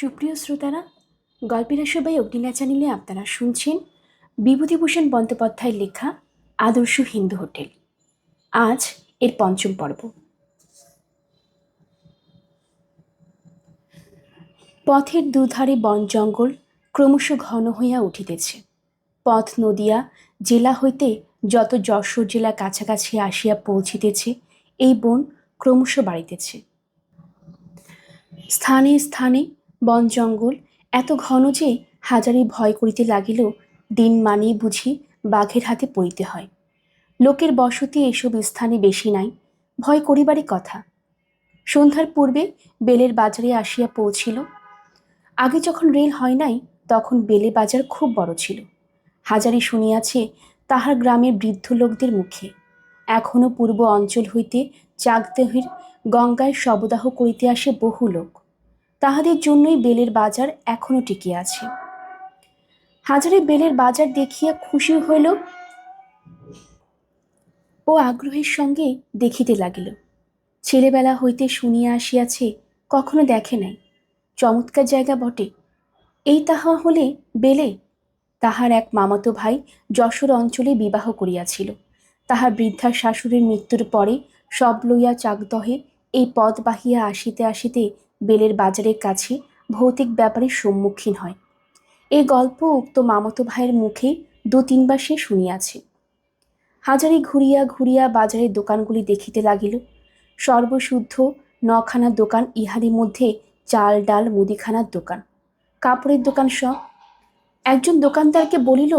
সুপ্রিয় শ্রোতারা, গল্পের আসবাই অগ্নিলা চ্যানেলে আপনারা শুনছেন বিভূতিভূষণ বন্দ্যোপাধ্যায়ের লেখা আদর্শ হিন্দু হোটেল। আজ এর পঞ্চম পর্ব। পথের দুধারে বন জঙ্গল ক্রমশ ঘন হইয়া উঠিতেছে। পথ নদিয়া জেলা হইতে যত যশোর জেলা কাছাকাছি আসিয়া পৌঁছিতেছে, এই বন ক্রমশ বাড়িতেছে। স্থানে স্থানে বন জঙ্গল এত ঘন যে হাজারি ভয় করিতে লাগিল, দিন মানেই বুঝি বাঘের হাতে পড়িতে হয়। লোকের বসতি এসব স্থানে বেশি নাই, ভয় করিবারই কথা। সন্ধ্যার পূর্বে বেলের বাজারে আসিয়া পৌঁছিল। আগে যখন রেল হয় নাই তখন বেলে বাজার খুব বড় ছিল। হাজারি শুনিয়াছে তাহার গ্রামের বৃদ্ধ লোকদের মুখে, এখনো পূর্ব অঞ্চল হইতে চাকদহের গঙ্গায় শবদাহ করিতে আসে বহু লোক। তাহাদের জন্যই বেলের বাজার এখনো টিকিয়া আছে। হাজারে বেলের বাজার দেখিয়া খুশি হইল ও আগ্রহের সঙ্গে দেখিতে লাগিল। ছেলেবেলা হইতে শুনিয়া আসিয়াছে, কখনো দেখে নাই। চমৎকার জায়গা বটে। এই তাহা হলে বেলে। তাহার এক মামাতো ভাই যশোর অঞ্চলে বিবাহ করিয়াছিল। তাহার বৃদ্ধা শাশুড়ির মৃত্যুর পরে সব লইয়া চাকদহে এই পথ বাহিয়া আসিতে আসিতে বেলের বাজারের কাছে ভৌতিক ব্যাপারের সম্মুখীন হয়। এই গল্প উক্ত মামাতো ভাইয়ের মুখেই 2-3বার সে শুনিয়াছে। হাজারি ঘুরিয়া ঘুরিয়া বাজারের দোকানগুলি দেখিতে লাগিল। সর্বশুদ্ধ 9খানা দোকান, ইহাদের মধ্যে চাল ডাল মুদিখানার দোকান, কাপড়ের দোকান সব। একজন দোকানদারকে বলিল,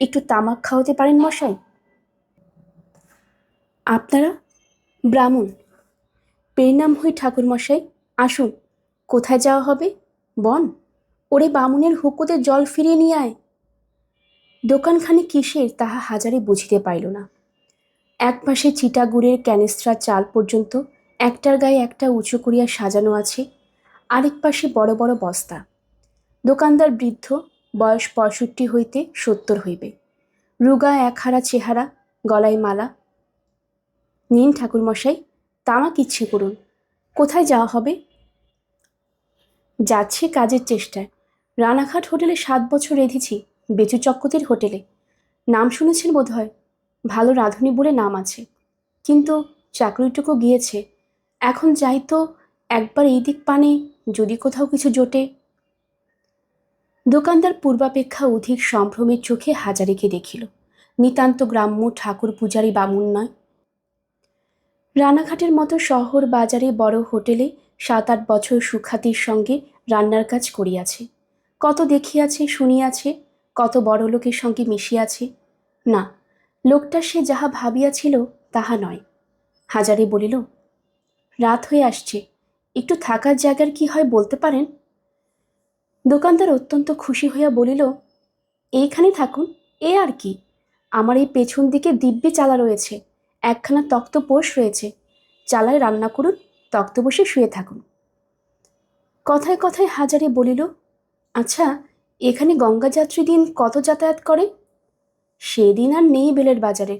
একটু তামাক খাওয়াতে পারেন মশাই? আপনারা? ব্রাহ্মণ। পেরনাম হই ঠাকুর মশাই, আসুন। কোথায় যাওয়া হবে? বন। ওরে বামুনের হুকুতে জল ফিরিয়ে নিয়ে আয়। দোকানখানি কিসের তাহা হাজারি বুঝিতে পাইল না। এক পাশে চিটাগুড়ের ক্যানিস্ট্রা চাল পর্যন্ত একটার গায়ে একটা উঁচু করিয়া সাজানো আছে, আরেক পাশে বড় বড় বস্তা। দোকানদার বৃদ্ধ, বয়স 65 হইতে 70 হইবে। রুগা একহারা চেহারা, গলায় মালা। নিন ঠাকুরমশাই, তামাক ইচ্ছে করুন। কোথায় যাওয়া হবে? যাচ্ছে কাজের চেষ্টায়। রানাঘাট হোটেলে 7 বছর রেঁধেছি, বেচু চক্রবর্তীর হোটেলে। নাম শুনেছেন বোধ হয়। ভালো রাঁধুনি বলে নাম আছে, কিন্তু চাকরিটুকু গিয়েছে। এখন যাই তো একবার এই দিক পানে, যদি কোথাও কিছু জোটে। দোকানদার পূর্বাপেক্ষা অধিক সম্ভ্রমের চোখে হাজারিকে দেখিল। নিতান্ত গ্রাম্য ঠাকুর পূজারী বামুন নয়। রানাঘাটের মতো শহর বাজারে বড় হোটেলে 7-8 বছর সুখ্যাতির সঙ্গে রান্নার কাজ করিয়াছে। কত দেখিয়াছে, শুনিয়াছে, কত বড় লোকের সঙ্গে মিশিয়াছে। না, লোকটা সে যাহা ভাবিয়াছিল তাহা নয়। হাজারি বলিল, রাত হয়ে আসছে, একটু থাকার জায়গার কি হয় বলতে পারেন? দোকানদার অত্যন্ত খুশি হইয়া বলিল, এইখানে থাকুন, এ আর কি। আমার এই পেছন দিকে দিব্যি চালা রয়েছে, একখানা তক্তপোষ রয়েছে। চালায় রান্না করুন, তক্তপোষে শুয়ে থাকুন। কথায় কথায় হাজারি বলিল, আচ্ছা, এখানে গঙ্গাযাত্রী দিন কত যাতায়াত করে? সেদিন আর নেই বেলের বাজারে।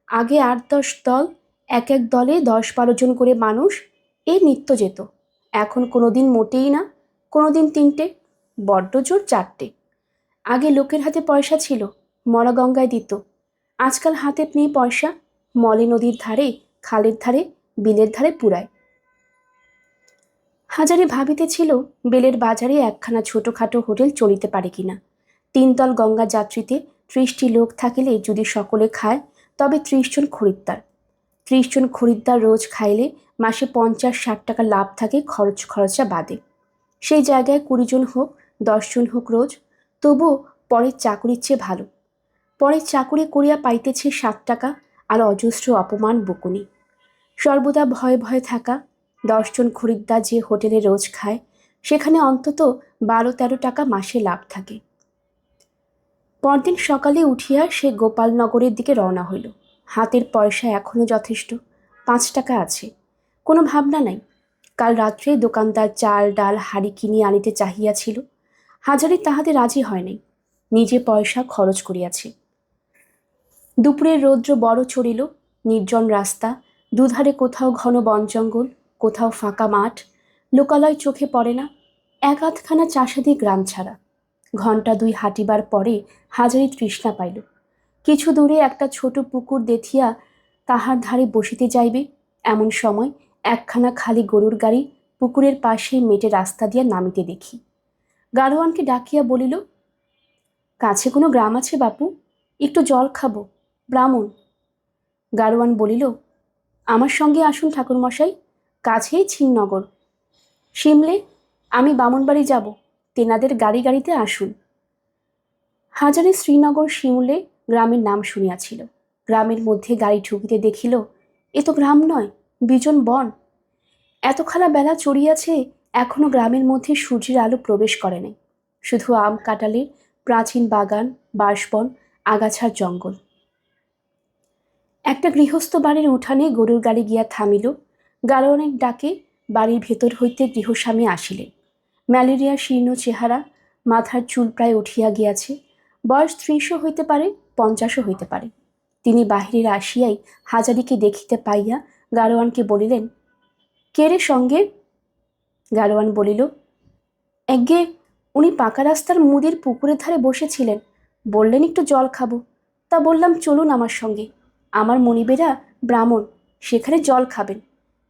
আগে 8-10 দল, এক এক দলে 10-12 জন করে মানুষ এই নিত্য যেত। এখন কোনো দিন মোটেই না, কোনো দিন 3টে, বড্ড জোর 4টে। আগে লোকের হাতে পয়সা ছিল, মরা গঙ্গায় দিত। আজকাল হাতে নেই পয়সা, মলে নদীর ধারে, খালের ধারে, বিলের ধারে পুরায়। হাজারে ভাবিতেছিল বেলের বাজারে একখানা ছোটোখাটো হোটেল চলিতে পারে কিনা। 3 দল গঙ্গা যাত্রীতে 30টি লোক থাকিলে যদি সকলে খায়, তবে 30 জন খরিদ্দার। 30 জন খরিদ্দার রোজ খাইলে মাসে 50-60 টাকা লাভ থাকে, খরচা বাদে। সেই জায়গায় 20 জন হোক, 10 জন হোক রোজ, তবুও পরের চাকুরির চেয়ে ভালো। পরের চাকুরি করিয়া পাইতেছে 7 টাকা, আর অজস্র অপমান বকুনি। সর্বদা ভয়ে ভয়ে থাকা। 10 জন খরিদ্দার যে হোটেলে রোজ খায়, সেখানে অন্তত 12-13 টাকা মাসে লাভ থাকে। পরদিন সকালে উঠিয়া সে গোপালনগরের দিকে রওনা হইল। হাতের পয়সা এখনো যথেষ্ট, 5 টাকা আছে। কোনো ভাবনা নাই। কাল রাত্রে দোকানদার চাল ডাল হাড়ি কিনিয়া আনিতে চাহিয়াছিল। হাজারি তাহাতে রাজি হয় নাই, নিজে পয়সা খরচ করিয়াছে। দুপুরের রৌদ্র বড় চড়িল। নির্জন রাস্তা, দুধারে কোথাও ঘন বন জঙ্গল, কোথাও ফাঁকা মাঠ। লোকালয় চোখে পড়ে না। এক আধখানা চাষাদি গ্রাম ছাড়া। ঘণ্টা 2 হাঁটিবার পরে হাজারি তৃষ্ণা পাইল। কিছু দূরে একটা ছোট পুকুর দেখিয়া তাহার ধারে বসিতে যাইবে এমন সময় একখানা খালি গরুর গাড়ি পুকুরের পাশে মেটে রাস্তা দিয়া নামিতে দেখি। গাড়োয়ানকে ডাকিয়া বলিল, কাছে কোনো গ্রাম আছে বাপু? একটু জল খাবো, ব্রাহ্মণ। গাড়োয়ান বলিল, আমার সঙ্গে আসুন ঠাকুরমশাই, কাছেই ছিন্নগর। শিমলে, আমি বামুনবাড়ি যাব, তেনাদের গাড়িতে আসুন। হাজারে শ্রীনগর শিমুলে গ্রামের নাম শুনিয়াছিল। গ্রামের মধ্যে গাড়ি ঢুকিতে দেখিল, এ তো গ্রাম নয়, বিজন বন। এতখানা বেলা চড়িয়াছে, এখনো গ্রামের মধ্যে সূর্যের আলো প্রবেশ করে নাই। শুধু আম কাঁঠালের প্রাচীন বাগান, বাঁশবন, আগাছার জঙ্গল। একটা গৃহস্থ বাড়ির উঠানে গরুর গাড়ি গিয়া থামিল। গাড়োয়ানের ডাকে বাড়ির ভেতর হইতে গৃহস্বামী আসিলেন। ম্যালেরিয়া শীর্ণ চেহারা, মাথার চুল প্রায় উঠিয়া গিয়াছে। বয়স 30ও হইতে পারে, 50ও হইতে পারে। তিনি বাহিরের আসিয়াই হাজারিকে দেখিতে পাইয়া গাড়োয়ানকে বলিলেন, কে রে সঙ্গে? গাড়োয়ান বলিল, একগে উনি পাকা রাস্তার মুদির পুকুরের ধারে বসেছিলেন, বললেন একটু জল খাবো, তা বললাম চলুন আমার সঙ্গে, আমার মনিবেরা ব্রাহ্মণ, সেখানে জল খাবেন,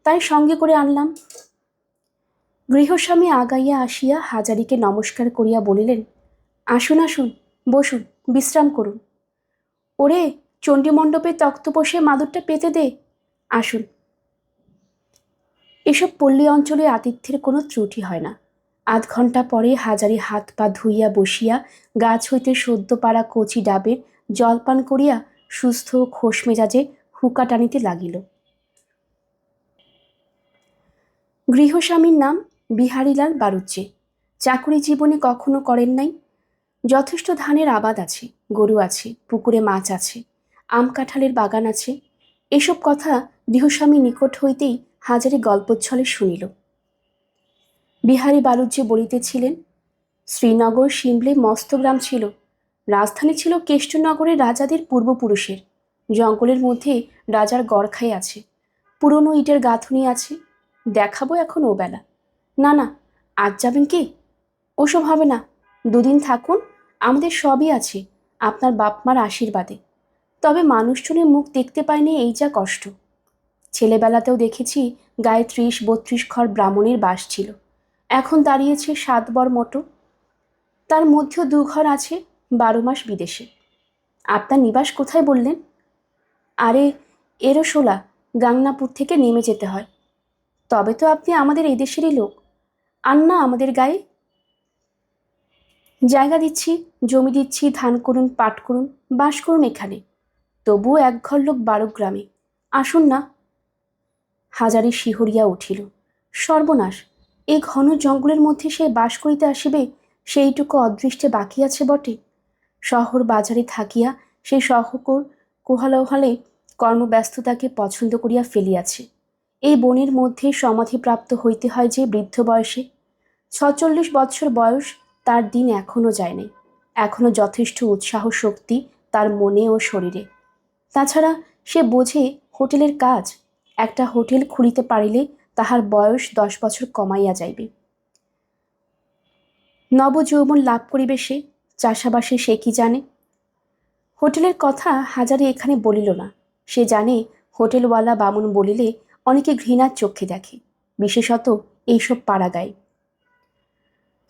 তাই সঙ্গে করে আনলাম। গৃহস্বামী আগাইয়া আসিয়া হাজারিকে নমস্কার করিয়া বলিলেন, আসুন আসুন, বসুন, বিশ্রাম করুন। ওরে, চণ্ডীমণ্ডপে তক্তপোষে মাদুরটা পেতে দে, আসুন। এসব পল্লী অঞ্চলে আতিথ্যের কোনো ত্রুটি হয় না। আধ ঘণ্টা পরে হাজারি হাত পা ধুইয়া বসিয়া গাছ হইতে সদ্য পাড়া কচি ডাবের জলপান করিয়া সুস্থ খোশ মেজাজে হুকা টানিতে লাগিল। গৃহস্বামীর নাম বিহারীলাল বাড়ুজ্জে। চাকুরি জীবনে কখনো করেন নাই। যথেষ্ট ধানের আবাদ আছে, গরু আছে, পুকুরে মাছ আছে, আম কাঁঠালের বাগান আছে। এসব কথা গৃহস্বামী নিকট হইতেই হাজারি গল্পচ্ছলে শুনিল। বিহারী বাড়ুজ্জে বলিতেছিলেন, শ্রীনগর শিমলে মস্ত গ্রাম ছিল, রাজধানী ছিল কেষ্টনগরের রাজাদের পূর্বপুরুষের। জঙ্গলের মধ্যে রাজার গড়খাই আছে, পুরনো ইটের গাঁথুনি আছে, দেখাবো এখন ও বেলা। না না, আজ যাবেন কি? ওসব হবে না, 2 দিন থাকুন, আমাদের সবই আছে আপনার বাপমার আশীর্বাদে। তবে মানুষজনের মুখ দেখতে পাইনি, এই যা কষ্ট। ছেলেবেলাতেও দেখেছি গায়ে 30-32 ঘর ব্রাহ্মণের বাস ছিল, এখন দাঁড়িয়েছে 7 বর মতো। তার মধ্যেও 2 ঘর আছে 12 মাস বিদেশে। আপনার নিবাস কোথায় বললেন? আরে, এরোশোলা, গাংনাপুর থেকে নেমে যেতে হয়। তবে তো আপনি আমাদের এই দেশেরই লোক। আর না আমাদের গায়ে জায়গা দিচ্ছি, জমি দিচ্ছি, ধান করুন, পাট করুন, বাস করুন এখানে। তবুও 1 ঘর লোক 12 গ্রামে। আসুন না। হাজারি শিহরিয়া উঠিল। সর্বনাশ, এই ঘন জঙ্গলের মধ্যে সে বাস করিতে আসিবে, সেইটুকু অদৃষ্টে বাকি আছে বটে। শহর বাজারে থাকিয়া সেই শহর কোলাহলে কর্মব্যস্ততাকে পছন্দ করিয়া ফেলিয়াছে। এই বনের মধ্যে সমাধিপ্রাপ্ত হইতে হয় যে বৃদ্ধ বয়সে। 46 বৎসর বয়স, তার দিন এখনও যায় নাই। এখনও যথেষ্ট উৎসাহ শক্তি তার মনে ও শরীরে। তাছাড়া সে বোঝে হোটেলের কাজ, একটা হোটেল খুলিতে পারিলে তাহার বয়স 10 বছর কমাইয়া যাইবে। নবযৌবন লাভ করিবে সে, চাষাবাসে সে কি জানে। হোটেলের কথা হাজারি এখানে বলিল না। সে জানে হোটেলওয়ালা বামুন বলিলে অনেকে ঘৃণার চক্ষে দেখে, বিশেষত এইসব পাড়াগাঁয়ে।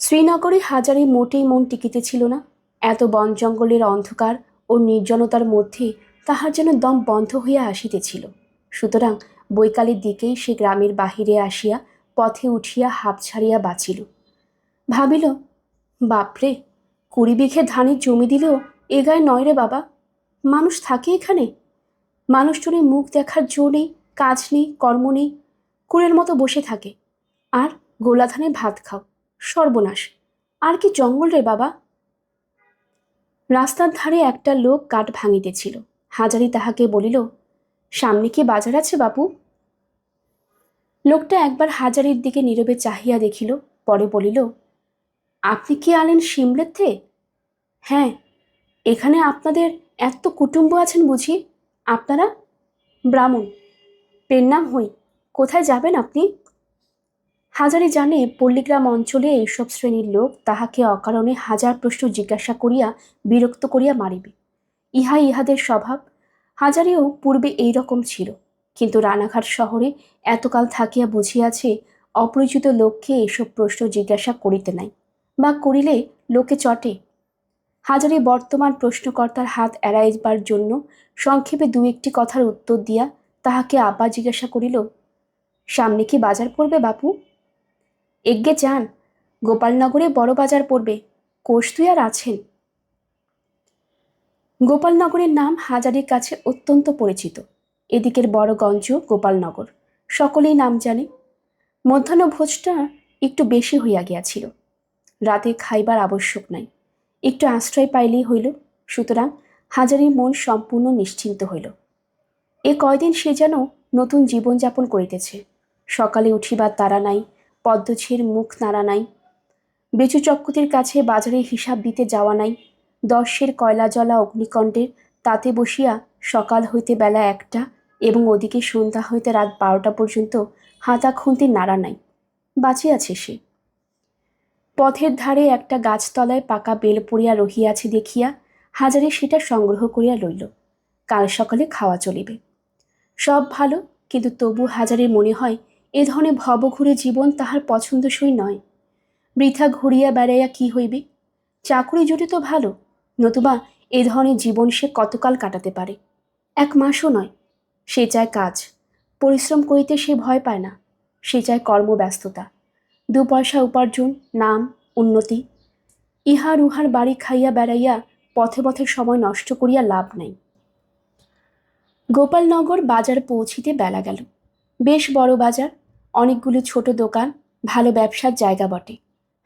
শ্রীনগরে হাজারি মোটেই মন টিকিতেছিল না। এত বন জঙ্গলের অন্ধকার ও নির্জনতার মধ্যে তাহার যেন দম বন্ধ হইয়া আসিতেছিল। সুতরাং বৈকালের দিকেই সে গ্রামের বাহিরে আসিয়া পথে উঠিয়া হাঁপ ছাড়িয়া বাঁচিল। ভাবিল, বাপরে, 20 বিঘে ধানের জমি দিলেও এ গায়ে নয় রে বাবা। মানুষ থাকে এখানে? মানুষজনের মুখ দেখার জো নেই, কাজ নেই, কর্ম নেই, কুড়ের মতো বসে থাকে। আর গোলা ধানে ভাত খাও। সর্বনাশ, আর কি জঙ্গল রে বাবা। রাস্তার ধারে একটা লোক কাঠ ভাঙিতেছিল। হাজারি তাহাকে বলিল, সামনে কি বাজার আছে বাপু? লোকটা একবার হাজারির দিকে নীরবে চাহিয়া দেখিল, পরে বলিল, আপনি কি আলেন শিমলেতে? হ্যাঁ। এখানে আপনাদের এত কুটুম্ব আছেন বুঝি? আপনারা ব্রাহ্মণ? পেন নাম হই। কোথায় যাবেন আপনি? হাজারি জানে পল্লীগ্রাম অঞ্চলে এইসব শ্রেণীর লোক তাহাকে অকারণে হাজার প্রশ্ন জিজ্ঞাসা করিয়া বিরক্ত করিয়া মারিবে। ইহাই ইহাদের স্বভাব। হাজারিও পূর্বে এই রকম ছিল, কিন্তু রানাঘাট শহরে এতকাল থাকিয়া বুঝিয়াছে অপরিচিত লোককে এসব প্রশ্ন জিজ্ঞাসা করিতে নাই, বা করিলে লোকে চটে। হাজারি বর্তমান প্রশ্নকর্তার হাত এড়াইবার জন্য সংক্ষেপে দু একটি কথার উত্তর দিয়া তাহাকে আবার জিজ্ঞাসা করিল, সামনে কি বাজার পড়বে বাপু? এগ্গে যান, গোপালনগরে বড় বাজার পড়বে, কোষ তুই আর আছেন। গোপালনগরের নাম হাজারির কাছে অত্যন্ত পরিচিত। এদিকের বড়গঞ্জ গোপালনগর, সকলেই নাম জানে। মধ্যাহ্ন ভোজটা একটু বেশি হইয়া গিয়াছিল। রাতে খাইবার আবশ্যক নাই, একটু আশ্রয় পাইলেই হইল। সুতরাং হাজারির মন সম্পূর্ণ নিশ্চিন্ত হইল। এ কয়দিন সে যেন নতুন জীবনযাপন করিতেছে। সকালে উঠিবার তাড়া নাই, পদ্মঝির মুখ নাড়া নাই, বেচু চক্রতির কাছে বাজারে হিসাব দিতে যাওয়া নাই, দর্শের কয়লা জ্বলা অগ্নিকণ্ডের তাতে বসিয়া সকাল হইতে বেলা 1টা এবং ওদিকে সন্ধ্যা হইতে রাত 12টা পর্যন্ত হাতা খুন্তির নাড়া নাই। বাঁচিয়াছে সে। পথের ধারে একটা গাছতলায় পাকা বেল পড়িয়া রহিয়াছে দেখিয়া হাজারে সেটা সংগ্রহ করিয়া লইল। কাল সকালে খাওয়া চলিবে। সব ভালো, কিন্তু তবু হাজারের মনে হয় এ ধরনের ভবঘুরে জীবন তাহার পছন্দসই নয়। বৃথা ঘুরিয়া বেড়াইয়া কি হইবে? চাকুরি জুটে তো ভালো, নতুবা এ ধরনের জীবন সে কতকাল কাটাতে পারে? 1 মাসও নয়। সে চায় কাজ, পরিশ্রম করিতে সে ভয় পায় না। সে চায় কর্মব্যস্ততা, 2 পয়সা উপার্জন, নাম, উন্নতি। ইহার উহার বাড়ি খাইয়া বেড়াইয়া পথে পথে সময় নষ্ট করিয়া লাভ নাই। গোপালনগর বাজার পৌঁছিতে বেলা গেল। বেশ বড় বাজার, অনেকগুলি ছোট দোকান, ভালো ব্যবসার জায়গা বটে।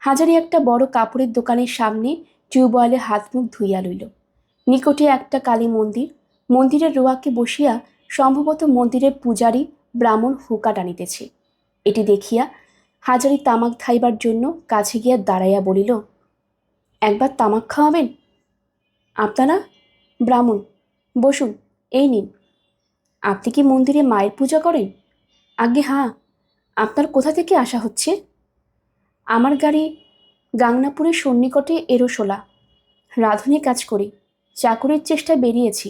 হাজারি একটা বড় কাপড়ের দোকানের সামনে টিউবওয়েলে হাত মুখ ধুইয়া লইল। নিকটে একটা কালী মন্দির, মন্দিরের রোয়াকে বসিয়া সম্ভবত মন্দিরের পূজারী ব্রাহ্মণ হুঁকা টানিতেছে। এটি দেখিয়া হাজারি তামাক খাইবার জন্য কাছে গিয়া দাঁড়াইয়া বলিল, একবার তামাক খাওয়াবেন? আপনারা? ব্রাহ্মণ, বসুন, এই নিন। আপনি কি মন্দিরে মায়ের পূজা করেন? আজ্ঞে হাঁ। আপনার কোথা থেকে আসা হচ্ছে? আমার গাড়ি গাংনাপুরের সন্নিকটে এরোসোলা। রাঁধুনি কাজ করি, চাকুরির চেষ্টায় বেরিয়েছি।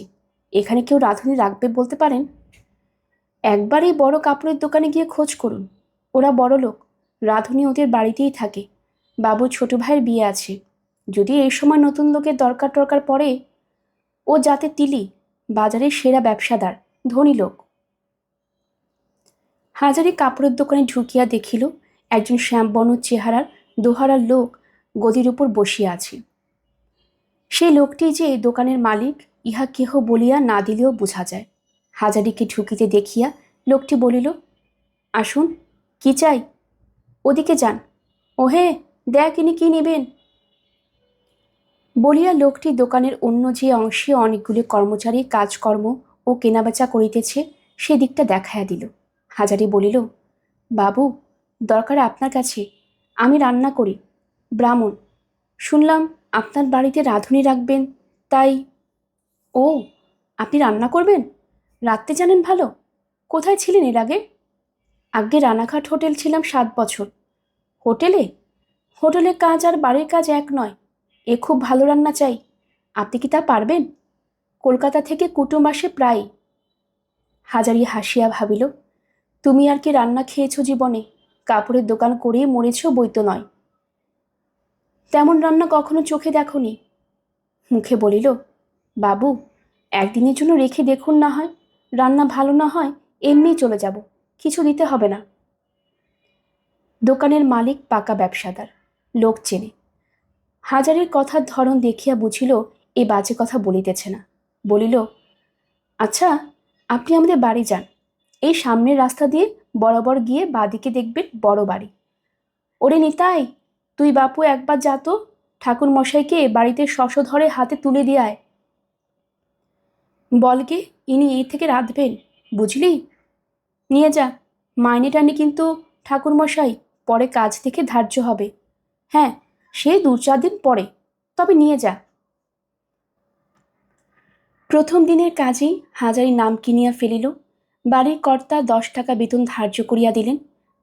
এখানে কেউ রাঁধুনি রাখবে বলতে পারেন? একবার এই বড় কাপড়ের দোকানে গিয়ে খোঁজ করুন। ওরা বড় লোক, রাঁধুনি ওদের বাড়িতেই থাকে। বাবু ছোট ভাইয়ের বিয়ে আছে। যদি এই সময় নতুন লোকের দরকার পড়ে, ও যাতে তিলি, বাজারের সেরা ব্যবসাদার, ধনী লোক। হাজারি কাপড়ের দোকানে ঢুকিয়া দেখিল একজন শ্যামবর্ণ চেহারার দোহারার লোক গদির উপর বসিয়া আছে। সেই লোকটি যে দোকানের মালিক ইহা কেহ বলিয়া না দিলেও বোঝা যায়। হাজারিকে ঢুকিতে দেখিয়া লোকটি বলিল, আসুন, কি চাই? ওদিকে যান। ওহে, দেখ ইনি কি নেবেন? বলিয়া লোকটি দোকানের অন্য যে অংশে অনেকগুলি কর্মচারী কাজকর্ম ও কেনাবেচা করিতেছে সেদিকটা দেখাইয়া দিল। হাজারি বলিল, বাবু, দরকার আপনার কাছে। আমি রান্না করি, ব্রাহ্মণ। শুনলাম আপনার বাড়িতে রাঁধুনি রাখবেন, তাই। ও, আপনি রান্না করবেন? রাঁধতে জানেন ভালো? কোথায় ছিলেন এর আগে? আগে রানাঘাট হোটেল ছিলাম 7 বছর। হোটেলে? হোটেলের কাজ আর বাড়ির কাজ এক নয়। এ খুব ভালো রান্না চাই। আপনি কি তা পারবেন? কলকাতা থেকে কুটুম আসে প্রায়। হাজারি হাসিয়া ভাবিল, তুমি আর কি রান্না খেয়েছ জীবনে? কাপড়ের দোকান করেই মরেছ বই তো নয়। তেমন রান্না কখনো চোখে দেখনি। মুখে বলিল, বাবু, একদিনের জন্য রেখে দেখুন, না হয়। রান্না ভালো না হয় এমনিই চলে যাব, কিছু দিতে হবে না। দোকানের মালিক পাকা ব্যবসাদার, লোক চেনে। হাজারের কথার ধরন দেখিয়া বুঝিল এ বাজে কথা বলিতেছে না। বলিল, আচ্ছা, আপনি আমাদের বাড়ি যান। এই সামনের রাস্তা দিয়ে বরাবর গিয়ে বাদিকে দেখবেন বড় বাড়ি। ওরে নিতাই, তুই বাপু একবার যা তো, ঠাকুর মশাইকে বাড়িতে শশধরে হাতে তুলে দিয়ে আয়। বলকে ইনি এই থেকে রাঁধবেন, বুঝলি? নিয়ে যা। মাইনে টানে কিন্তু ঠাকুর মশাই পরে কাজ থেকে ধার্য হবে। হ্যাঁ, সে 2-4 দিন পরে, তবে নিয়ে যা। প্রথম দিনের কাজেই হাজারি নাম কিনিয়া ফেলিল। বাড়ির কর্তা 10 টাকা বেতন ধার্য করিয়া দিলেন।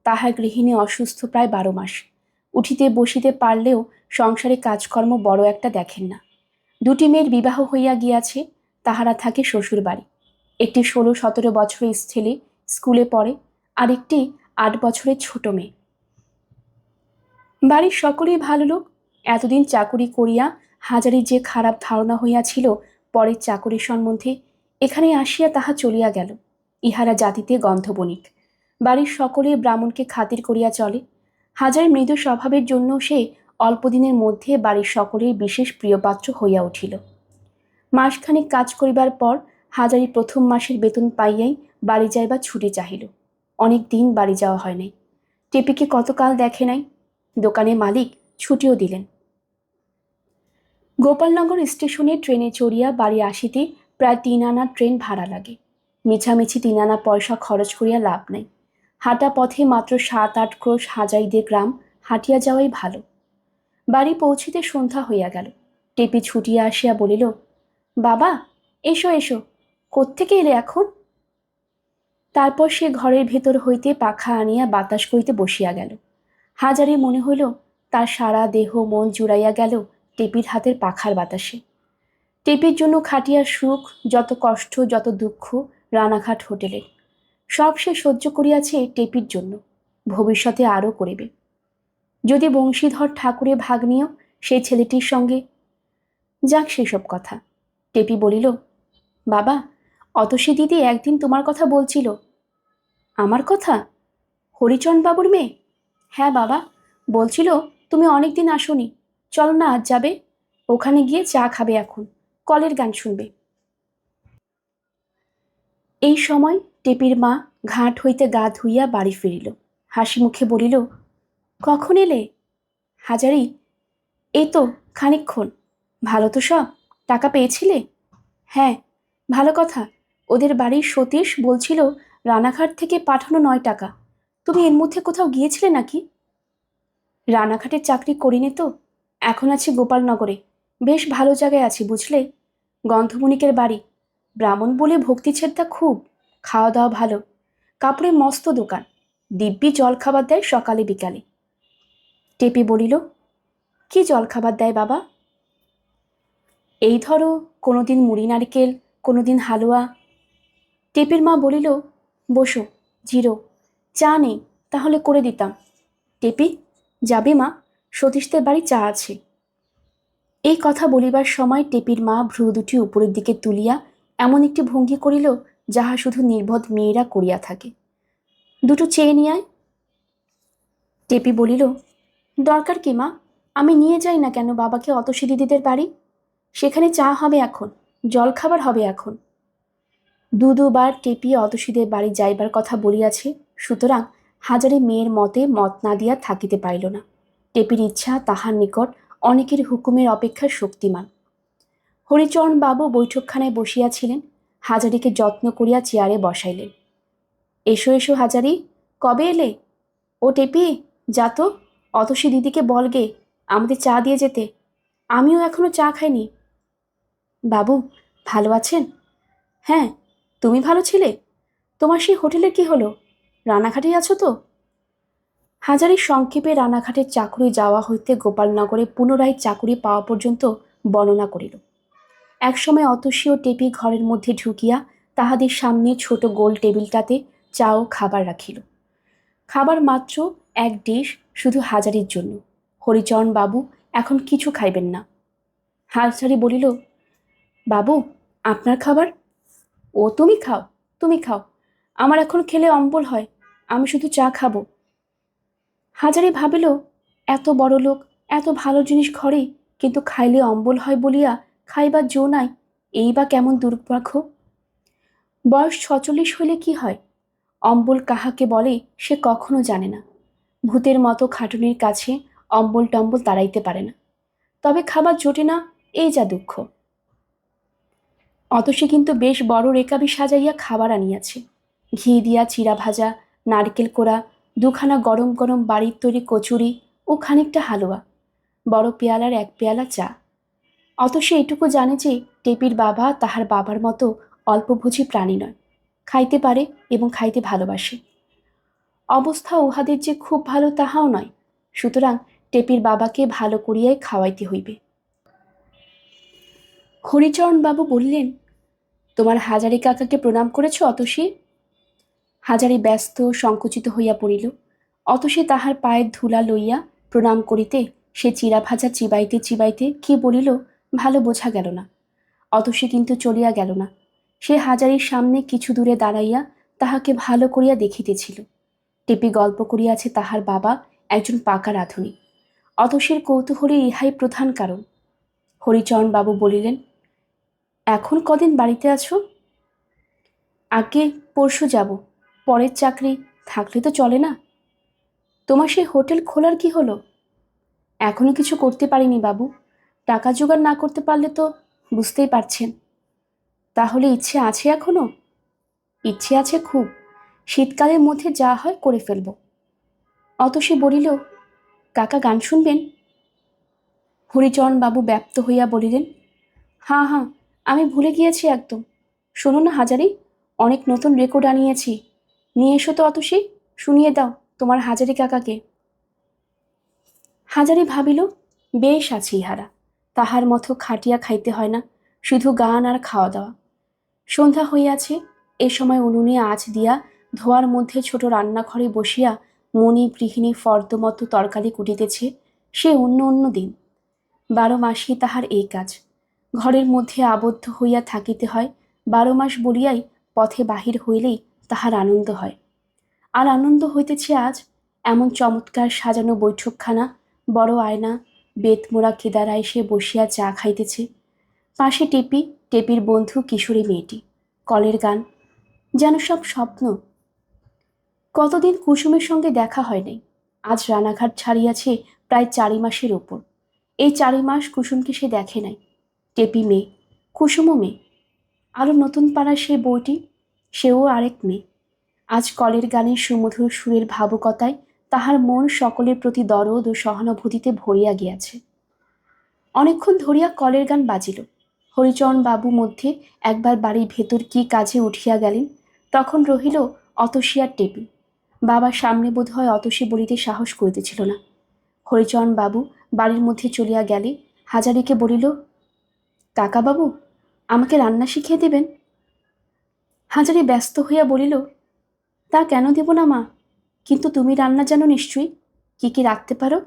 তাহার গৃহিণী অসুস্থ প্রায় 12 মাস। উঠিতে বসিতে পারলেও সংসারে কাজকর্ম বড় একটা দেখেন না। 2টি মেয়ের বিবাহ হইয়া গিয়াছে, তাহারা থাকে শ্বশুর বাড়ি। একটি 16-17 বছরের ছেলে স্কুলে পড়ে, আর একটি 8 বছরের ছোট মেয়ে। বাড়ির সকলেই ভালো লোক। এতদিন চাকুরি করিয়া হাজারীর যে খারাপ ধারণা হইয়াছিল পরের চাকরির সম্বন্ধে, এখানে আসিয়া তাহা চলিয়া গেল। ইহারা জাতিতে গন্ধবণিক। বাড়ির সকলে ব্রাহ্মণকে খাতির করিয়া চলে। হাজারের মৃদু স্বভাবের জন্য সে অল্পদিনের মধ্যে বাড়ির সকলের বিশেষ প্রিয়পাত্র হইয়া উঠিল। মাসখানেক কাজ করিবার পর হাজারি প্রথম মাসের বেতন পাইয়াই বাড়ি যাইবার ছুটি চাহিল। অনেক দিন বাড়ি যাওয়া হয় নাই। টেপিকে কতকাল দেখে নাই। দোকানে মালিক ছুটিও দিলেন। গোপালনগর স্টেশনে ট্রেনে চড়িয়া বাড়ি আসিতে প্রায় 3 আনা ট্রেন ভাড়া লাগে। মিছামিছি 3 আনা পয়সা খরচ করিয়া লাভ নাই। হাঁটা পথে মাত্র 7-8 ক্রোশ হাজাইদের গ্রাম হাঁটিয়া যাওয়াই ভালো। বাড়ি পৌঁছিতে সন্ধ্যা হইয়া গেল। টেপি ছুটিয়া আসিয়া বলিল, বাবা এসো এসো, কোত্থেকে এলে এখন? তারপর সে ঘরের ভেতর হইতে পাখা আনিয়া বাতাস করিতে বসিয়া গেল। হাজারে মনে হইল তার সারা দেহ মন জুড়াইয়া গেল টেপির হাতের পাখার বাতাসে। টেপির জন্য খাটিয়া সুখ, যত কষ্ট, যত দুঃখ রানাঘাট হোটেলের, সব সে সহ্য করিয়াছে টেপির জন্য, ভবিষ্যতে আরও করিবে। যদি বংশীধর ঠাকুরে ভাগ্নিও সেই ছেলেটির সঙ্গে। যাক সেসব কথা। টেপি বলিল, বাবা অতসী দিদি একদিন তোমার কথা বলছিল। আমার কথা? হরিচরণ বাবুর মেয়ে? হ্যাঁ বাবা, বলছিল তুমি অনেকদিন আসোনি, চলো না আজ যাবে। ওখানে গিয়ে চা খাবে, এখন কলের গান শুনবে। এই সময় টেপির মা ঘাট হইতে গা ধুইয়া বাড়ি ফিরিল। হাসি মুখে বলিল, কখন এলে? হাজারি, এই তো খানিকক্ষণ। ভালো তো সব? টাকা পেয়েছিলে? হ্যাঁ, ভালো কথা। ওদের বাড়ির সতীশ বলছিল রানাঘাট থেকে পাঠানো 9 টাকা। তুমি এর মধ্যে কোথাও গিয়েছিলে নাকি? রানাঘাটের চাকরি করিনি তো, এখন আছি গোপালনগরে। বেশ ভালো জায়গায় আছি বুঝলে। গন্ধবণিকের বাড়ি, ব্রাহ্মণ বলে ভক্তি ছেদ্দা খুব, খাওয়া দাওয়া ভালো, কাপড়ে মস্ত দোকান, দিব্যি জলখাবার দেয় সকালে বিকালে। টেপি বলিল, কি জলখাবার দেয় বাবা? এই ধরো, কোনোদিন মুড়ি নারকেল, কোনোদিন হালুয়া। টেপির মা বলিল, বসো, জিরো। চা নেই, তাহলে করে দিতাম। টেপি, যাবে মা? সতীশদের বাড়ি চা আছে। এই কথা বলিবার সময় টেপির মা ভ্রু দুটি উপরের দিকে তুলিয়া এমন একটি ভঙ্গি করিল যাহা শুধু নির্বোধ মেয়েরা করিয়া থাকে। দুটো চেয়ে নিয়ে আয়। টেপি বলিল, দরকার কি মা? আমি নিয়ে যাই না কেন বাবাকে অতসী দিদিদের বাড়ি? সেখানে চা হবে এখন, জলখাবার হবে এখন। দুবার টেপি অতসীদের বাড়ি যাইবার কথা বলিয়াছে, সুতরাং হাজারে মেয়ের মতে মত না দিয়া থাকিতে পারিল না। টেপির ইচ্ছা তাহার নিকট অনেকের হুকুমের অপেক্ষা শক্তিমান। হরিচরণ বাবু বৈঠকখানায় বসিয়াছিলেন। হাজারিকে যত্ন করিয়া চেয়ারে বসাইলেন। এসো এসো হাজারি, কবে এলে? ও টেপি, যা তো, অতসী দিদিকে বলগে আমাদের চা দিয়ে যেতে। আমিও এখনো চা খাইনি। বাবু ভালো আছেন? হ্যাঁ, তুমি ভালো ছিলে? তোমার সেই হোটেলের কি হলো? রানাঘাটেই আছো তো? হাজারির সংক্ষেপে রানাঘাটের চাকুরি যাওয়া হইতে গোপালনগরে পুনরায় চাকুরি পাওয়া পর্যন্ত বর্ণনা করিল। একসময় অতসী ও টেপি ঘরের মধ্যে ঢুকিয়া তাহাদের সামনে ছোট গোল টেবিলটাতে চা ও খাবার রাখিল। খাবার মাত্র 1 ডিশ, শুধু হাজারির জন্য। হরিচরণ বাবু এখন কিছু খাইবেন না। হাজারি বলিল, বাবু আপনার খাবার? ও তুমি খাও, তুমি খাও, আমার এখন খেলে অম্বল হয়, আমি শুধু চা খাবো। হাজারি ভাবিল, এত বড় লোক, এত ভালো জিনিস ঘরে, কিন্তু খাইলে অম্বল হয় বলিয়া খাইবার জো নাই, এই বা কেমন দুর্ভাগ্য। বয়স 46 হইলে কি হয়, অম্বল কাহাকে বলে সে কখনো জানে না। ভূতের মতো খাটুনির কাছে অম্বল টম্বল তাড়াইতে পারে না, তবে খাবার জোটে না, এই যা দুঃখ। অতসী কিন্তু বেশ বড় রেকাবি সাজাইয়া খাবার আনিয়াছে। ঘি দিয়া চিরা ভাজা, নারকেল কোড়া, 2খানা গরম গরম বাড়ির তৈরি কচুরি ও খানিকটা হালুয়া, বড় পেয়ালার 1 পেয়ালা চা। অতসী এটুকু জানে যে টেপির বাবা তাহার বাবার মতো অল্পভোজী প্রাণী নয়, খাইতে পারে এবং খাইতে ভালোবাসে। অবস্থা উহাদের যে খুব ভালো তাহাও নয়, সুতরাং টেপির বাবাকে ভালো করিয়াই খাওয়াইতে হইবে। হরিচরণবাবু বলিলেন, তোমার হাজারি কাকাকে প্রণাম করেছ অতসী? হাজারি ব্যস্ত সংকুচিত হইয়া পড়িল। অতসী তাহার পায়ের ধুলা লইয়া প্রণাম করিতে সে চিরা ভাজা চিবাইতে চিবাইতে কি বলিল ভালো বোঝা গেল না। অতসী কিন্তু চলিয়া গেল না। সে হাজারির সামনে কিছু দূরে দাঁড়াইয়া তাহাকে ভালো করিয়া দেখিতেছিল। টেপি গল্প করিয়াছে তাহার বাবা একজন পাকা রাঁধুনি। অতসীর কৌতূহলে ইহাই প্রধান কারণ। হরিচরণবাবু বলিলেন, এখন কদিন বাড়িতে আছো? আগে পরশু যাব, পরের চাকরি থাকলে তো চলে না। তোমার সেই হোটেল খোলার কি হলো? এখনো কিছু করতে পারিনি বাবু, টাকা জোগাড় না করতে পারলে তো বুঝতেই পারছেন। তাহলে ইচ্ছে আছে এখনো? ইচ্ছে আছে খুব, শীতকালের মধ্যে যা হয় করে ফেলব। অতসী বলিল, কাকা গান শুনবেন? হরিচরণবাবু ব্যপ্ত হইয়া বলিলেন, হাঁ হাঁ, আমি ভুলে গিয়েছি একদম। শোনো না হাজারি, অনেক নতুন রেকর্ড আনিয়েছি, নিয়ে এসো তো অতসী, শুনিয়ে দাও তোমার হাজারি কাকাকে। হাজারি ভাবিল, বেশ আছে ইহারা, তাহার মতো খাটিয়া খাইতে হয় না, শুধু গান আর খাওয়া দাওয়া। সন্ধ্যা হইয়াছে, এ সময় উনুনে আঁচ দিয়া ধোয়ার মধ্যে ছোট রান্নাঘরে বসিয়া মণি গৃহিণী ফর্দমতো তরকারি কুটিতেছে, সে অন্য অন্য দিন। 12 মাসই তাহার এই কাজ। ঘরের মধ্যে আবদ্ধ হইয়া থাকিতে হয়, 12 মাস বলিয়াই পথে বাহির হইলেই তাহার আনন্দ হয়। আর আনন্দ হইতেছে আজ, এমন চমৎকার সাজানো বৈঠকখানা, বড় আয়না, বেতমোড়া কেদারায় সে বসিয়া চা খাইতেছে। পাশে টেপি, টেপির বন্ধু কিশোরী মেয়েটি, কলের গান, যেন সব স্বপ্ন। কতদিন কুসুমের সঙ্গে দেখা হয় নাই। আজ রানাঘাট ছাড়িয়াছে প্রায় 4 মাসের ওপর। এই 4 মাস কুসুমকে সে দেখে নাই। টেপি মেয়ে, কুসুমও মেয়ে। আরও নতুন পাড়ার সে বউটি, সেও আরেক মেয়ে। আজ কলের গানের সুমধুর সুরের ভাবুকতায় তাহার মন সকলের প্রতি দরদ ও সহানুভূতিতে ভরিয়া গিয়াছে। অনেকক্ষণ ধরিয়া কলের গান বাজিল। হরিচরণবাবু মধ্যে একবার বাড়ির ভেতর কি কাজে উঠিয়া গেলেন, তখন রহিল অতসী আর টেপি। বাবার সামনে বোধ হয় অতসী বলিতে সাহস করিতেছিল না। হরিচরণবাবু বাড়ির মধ্যে চলিয়া গেলে হাজারিকে বলিল, কাকাবাবু, আমাকে রান্না শিখিয়ে দেবেন? হাজারি ব্যস্ত হইয়া বলিল, তা কেন দেব না মা, কিন্তু তুমি রান্না জানো নিশ্চয়ই, কি কি রাখতে পারো?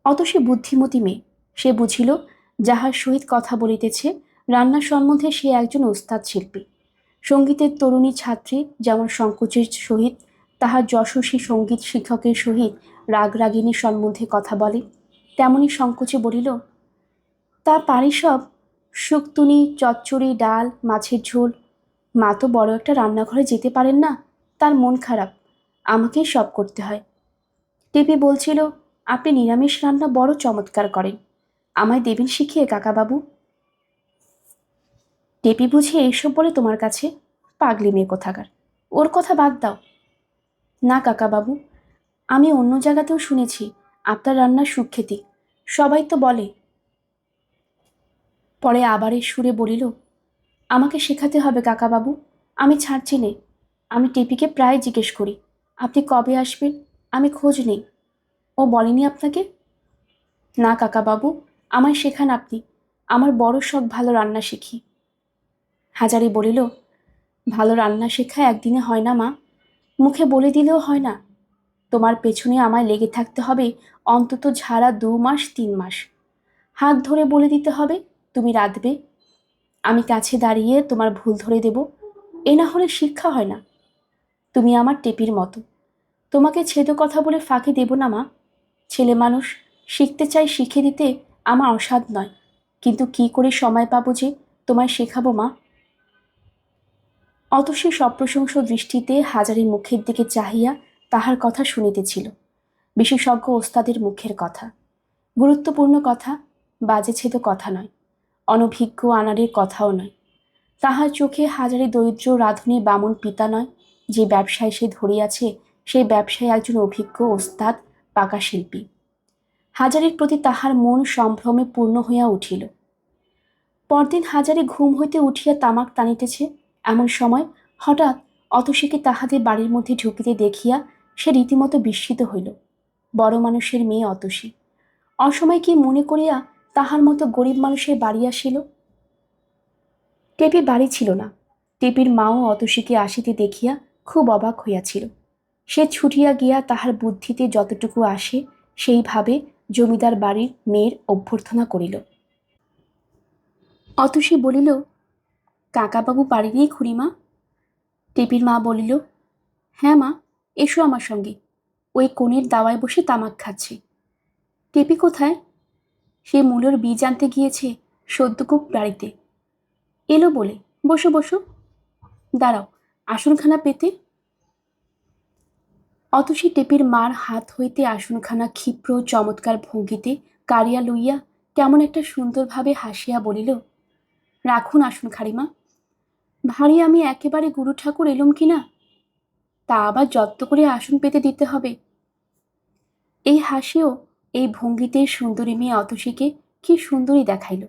অতসী বুদ্ধিমতী মেয়ে, সে বুঝিল যাহার সহিত কথা বলিতেছে রান্না সম্বন্ধে সে একজন ওস্তাদ শিল্পী। সঙ্গীতের তরুণী ছাত্রী যেমন সংকোচের সহিত তাহার যশস্বী সঙ্গীত শিক্ষকের সহিত রাগরাগিনী সম্বন্ধে কথা বলে, তেমনি সংকোচে বলিল, তা পারি সব, শুকতুনি, চচ্চড়ি, ডাল, মাছের ঝোল। মা তো বড় একটা রান্নাঘরে যেতে পারেন না, তার মন খারাপ, আমাকেই সব করতে হয়। টেপি বলছিল, আপনি নিরামিষ রান্না বড় চমৎকার করেন, আমায় দেবেন শিখিয়ে কাকাবাবু? টেপি বুঝি এইসব বলে তোমার কাছে? পাগলি মেয়ে কোথাকার, ওর কথা বাদ দাও। না কাকাবাবু, আমি অন্য জায়গাতেও শুনেছি আপনার রান্নার সুখ্যাতি, সবাই তো বলে। পরে আবার এই সুরে বলিল, আমাকে শেখাতে হবে কাকাবাবু, আমি ছাড়ছি নে। আমি টেপিকে প্রায় জিজ্ঞেস করি, আপনি কবে আসবেন, আমি খোঁজ নেই। ও বলেনি আপনাকে? না কাকাবাবু, আমায় শেখান আপনি, আমার বড় শখ ভালো রান্না শিখি। হাজারি বলিল, ভালো রান্না শেখা একদিনে হয় না মা, মুখে বলে দিলেও হয় না। তোমার পেছনে আমায় লেগে থাকতে হবে অন্তত ঝাড়া 2 মাস 3 মাস। হাত ধরে বলে দিতে হবে, তুমি রাঁধবে, আমি কাছে দাঁড়িয়ে তোমার ভুল ধরে দেব। এ না হলে শিক্ষা হয় না। তুমি আমার টেপির মতো, তোমাকে ছেদ কথা বলে ফাঁকি দেব না মা। ছেলে মানুষ, শিখতে চাই, শিখে দিতে আমার অসাধ নয়, কিন্তু কি করে সময় পাবো যে তোমায় শেখাবো মা? অতসী সপ্রশংস দৃষ্টিতে হাজারি মুখের দিকে চাহিয়া তাহার কথা শুনিতেছিল। বিশেষজ্ঞ ওস্তাদের মুখের কথা, গুরুত্বপূর্ণ কথা, বাজে ছেদ কথা নয়, অনভিজ্ঞ আনাড়ির কথাও নয়। তাহার চোখে হাজারি দরিদ্র রাঁধুনি বামুন পিতা নয়, যে ব্যবসায় সে ধরিয়াছে সেই ব্যবসায় একজন অভিজ্ঞ ওস্তাদ, পাকা শিল্পী। হাজারির প্রতি তাহার মন সম্ভ্রমে পূর্ণ হইয়া উঠিল। পরদিন হাজারি ঘুম হইতে উঠিয়া তামাক টানিতেছে, এমন সময় হঠাৎ অতসীকে তাহাদের বাড়ির মধ্যে ঢুকিতে দেখিয়া সে রীতিমতো বিস্মিত হইল। বড় মানুষের মেয়ে অতসী অসময় কি মনে করিয়া তাহার মতো গরিব মানুষের বাড়ি আসিল? টেপি বাড়ি ছিল না। টেপির মাও অতসীকে আসিতে দেখিয়া খুব অবাক হইয়াছিল। সে ছুটিয়া গিয়া তাহার বুদ্ধিতে যতটুকু আসে সেইভাবে জমিদার বাড়ির মেয়ের অভ্যর্থনা করিল। অতসী বলিল, কাকাবাবু বাড়ি নেই খুড়িমা? টেপির মা বলিল, হ্যাঁ মা, এসো আমার সঙ্গে, ওই কোণের দাওয়ায় বসে তামাক খাচ্ছে। টেপি কোথায়? সে মূলোর বীজ আনতে গিয়েছে সদ্যকুক বাড়িতে। এলো বলে, বসো বসো। দাঁড়াও, আসনখানা পেতে। অতসী টেপির মার হাত হইতে আসনখানা ক্ষিপ্র চমৎকার ভঙ্গিতে কাড়িয়া লইয়া কেমন একটা সুন্দরভাবে হাসিয়া বলিল, রাখুন আসন খাড়িমা। ভারী আমি একেবারে গুরু ঠাকুর এলুম কিনা, তা আবার যত্ন করে আসন পেতে দিতে হবে। এই হাসিও এই ভঙ্গিতে সুন্দরী মেয়ে অতসীকে কি সুন্দরী দেখাইল।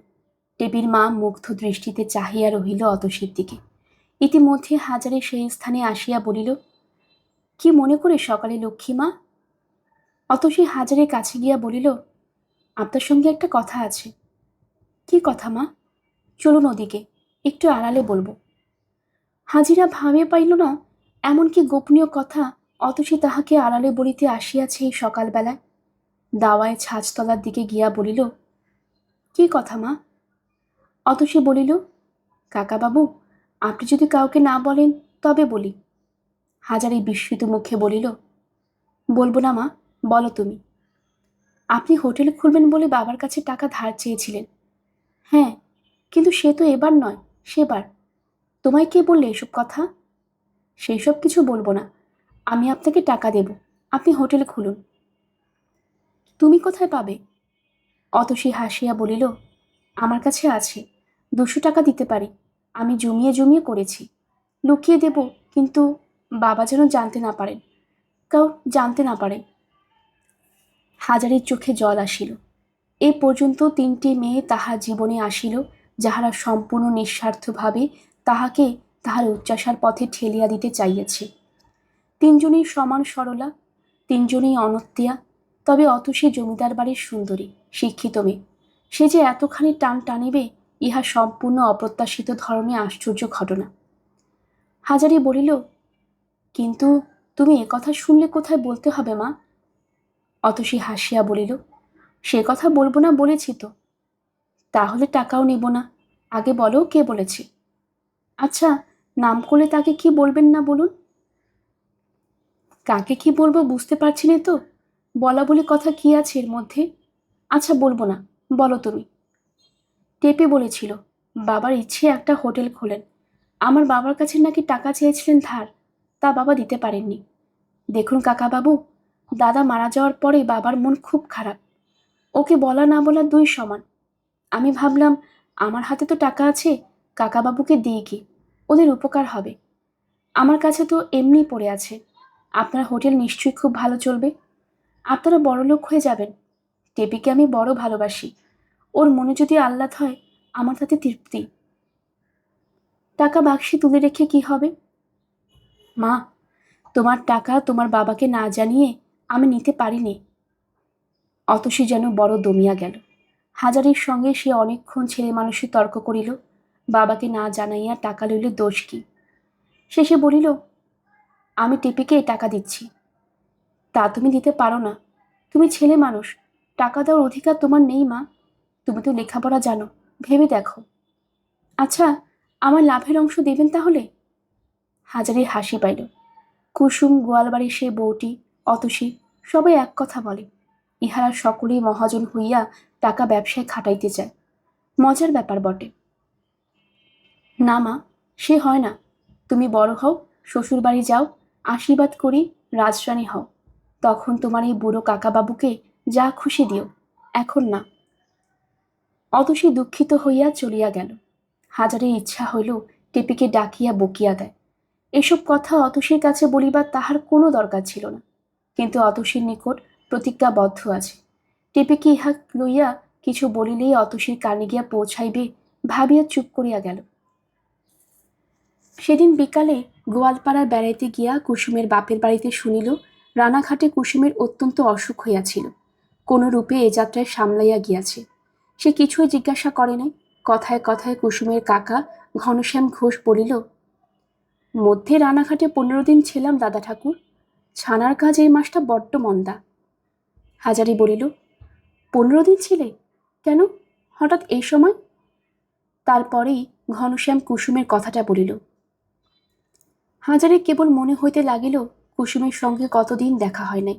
টেপির মা মুগ্ধ দৃষ্টিতে চাহিয়া রহিল অতসীর দিকে। ইতিমধ্যে হাজারে সেই স্থানে আসিয়া বলিল, কি মনে করে সকালে লক্ষ্মী মা? অতসী হাজারের কাছে গিয়া বলিল, আপনার সঙ্গে একটা কথা আছে। কি কথা মা? চলুন ওদিকে, একটু আড়ালে বলবো। হাজিরা ভাবে পাইল না এমন কি গোপনীয় কথা অতসী তাহাকে আড়ালে বলিতে আসিয়াছে এই সকালবেলায়। দাওয়ায় ছাঁচতলার দিকে গিয়া বলিল, কি কথা মা? অতসী বলিল, কাকাবাবু, আপনি যদি কাউকে না বলেন তবে বলি। হাজারে বিস্মিত মুখে বলিল, বলবো না মা, বলো তুমি। আপনি হোটেল খুলবেন বলে বাবার কাছে টাকা ধার চেয়েছিলেন। হ্যাঁ, কিন্তু সে তো এবার নয়, সেবার। তোমায় কে বললে এসব কথা? সেই সব কিছু বলবো না, আমি আপনাকে টাকা দেব, আপনি হোটেল খুলুন। তুমি কোথায় পাবে? অতসী হাসিয়া বলিল, আমার কাছে আছে, 200 টাকা দিতে পারি। আমি জমিয়ে জমিয়ে করেছি, লুকিয়ে দেব, কিন্তু বাবা যেন জানতে না পারেন, কেউ জানতে না পারে। হাজারের চোখে জল আসিল। এ পর্যন্ত 3টি মেয়ে তাহার জীবনে আসিল, যাহারা সম্পূর্ণ নিঃস্বার্থভাবে তাহাকে তাহার উচ্চাসার পথে ঠেলিয়া দিতে চাইয়াছে। 3জনেই সমান সরলা, 3জনেই অনত্যা। তবে অতসী জমিদার বাড়ির সুন্দরী শিক্ষিত মেয়ে। সে যে এতখানি টান টানিবে, ইহা সম্পূর্ণ অপ্রত্যাশিত ধরনের আশ্চর্য ঘটনা। হাজারি বলিল, কিন্তু তুমি কথা শুনলে কোথায় বলতে হবে মা? অতসী হাসিয়া বলিল, সে কথা বলবো না বলেছি তো। তাহলে টাকাও নেব না, আগে বলো কে বলেছে। আচ্ছা, নাম করলে তাকে কি বলবেন না বলুন। কাকে কি বলবো বুঝতে পারছি না তো, বলা বলি কথা কি আছে এর মধ্যে? আচ্ছা বলবো না, বলো তুমি। টেপে বলেছিল বাবার ইচ্ছে একটা হোটেল খোলেন। আমার বাবার কাছে নাকি টাকা চেয়েছিলেন ধার, তা বাবা দিতে পারেননি। দেখুন কাকাবাবু, দাদা মারা যাওয়ার পরে বাবার মন খুব খারাপ। ওকে বলা না বলা 2 সমান। আমি ভাবলাম আমার হাতে তো টাকা আছে, কাকাবাবুকে দিই কি, ওদের উপকার হবে। আমার কাছে তো এমনি পড়ে আছে। আপনার হোটেল নিশ্চয়ই খুব ভালো চলবে, আপনারা বড়লোক হয়ে যাবেন। টেপিকে আমি বড় ভালোবাসি, ওর মনে যদি আহ্লাদ হয় আমার তাতে তৃপ্তি। টাকা বাক্সে তুলে রেখে কি হবে? মা, তোমার টাকা তোমার বাবাকে না জানিয়ে আমি নিতে পারিনি। অতসী যেন বড় দমিয়া গেল। হাজারের সঙ্গে সে অনেকক্ষণ ছেলে মানুষের তর্ক করিল, বাবাকে না জানাইয়া টাকা লইলে দোষ কি। শেষে বলিল, আমি টেপিকে টাকা দিচ্ছি। তা তুমি দিতে পারো না, তুমি ছেলে মানুষ, টাকা দেওয়ার অধিকার তোমার নেই মা। তুমি তো লেখাপড়া জানো, ভেবে দেখো। আচ্ছা, আমার লাভের অংশ দেবেন তাহলে? হাজারের হাসি পাইল। কুসুম, গোয়ালবাড়ির সে বউটি, অতসী, সবাই এক কথা বলে, ইহারা সকলেই মহাজন হইয়া টাকা ব্যবসায় খাটাইতে চায়। মজার ব্যাপার বটে। না মা, সে হয় না। তুমি বড় হও, শ্বশুর বাড়ি যাও, আশীর্বাদ করি, রাজরানী হও, তখন তোমার এই বুড়ো কাকাবাবুকে যা খুশি দিও, এখন না। অতসী দুঃখিত হইয়া চলিয়া গেল। হাজারের ইচ্ছা হইল টেপিকে ডাকিয়া বকিয়া দেয়। এসব কথা অতসীর কাছে বলিবার তাহার কোনো দরকার ছিল না, কিন্তু অতসীর নিকট প্রতিজ্ঞাবদ্ধ আছে। টেপিকে ইহা লইয়া কিছু বলিলেই অতসীর কানে গিয়া পৌঁছাইবে ভাবিয়া চুপ করিয়া গেল। সেদিন বিকালে গোয়ালপাড়ার বেড়াইতে গিয়া কুসুমের বাপের বাড়িতে শুনিল রানাঘাটে কুসুমের অত্যন্ত অসুখ হইয়াছিল, কোনো রূপে এ যাত্রায় সামলাইয়া গিয়াছে। সে কিছুই জিজ্ঞাসা করে নাই। কথায় কথায় কুসুমের কাকা ঘনশ্যাম ঘোষ বলিল, মধ্যে রানাঘাটে 15 দিন ছিলাম দাদা ঠাকুর, ছানার কাজ এই মাসটা বড্ড মন্দা। হাজারি বলিল, 15 দিন ছিলে? কেন, হঠাৎ এই সময়? তারপরেই ঘনশ্যাম কুসুমের কথাটা বলিল। হাজারে কেবল মনে হইতে লাগিল কুসুমের সঙ্গে কতদিন দেখা হয় নাই,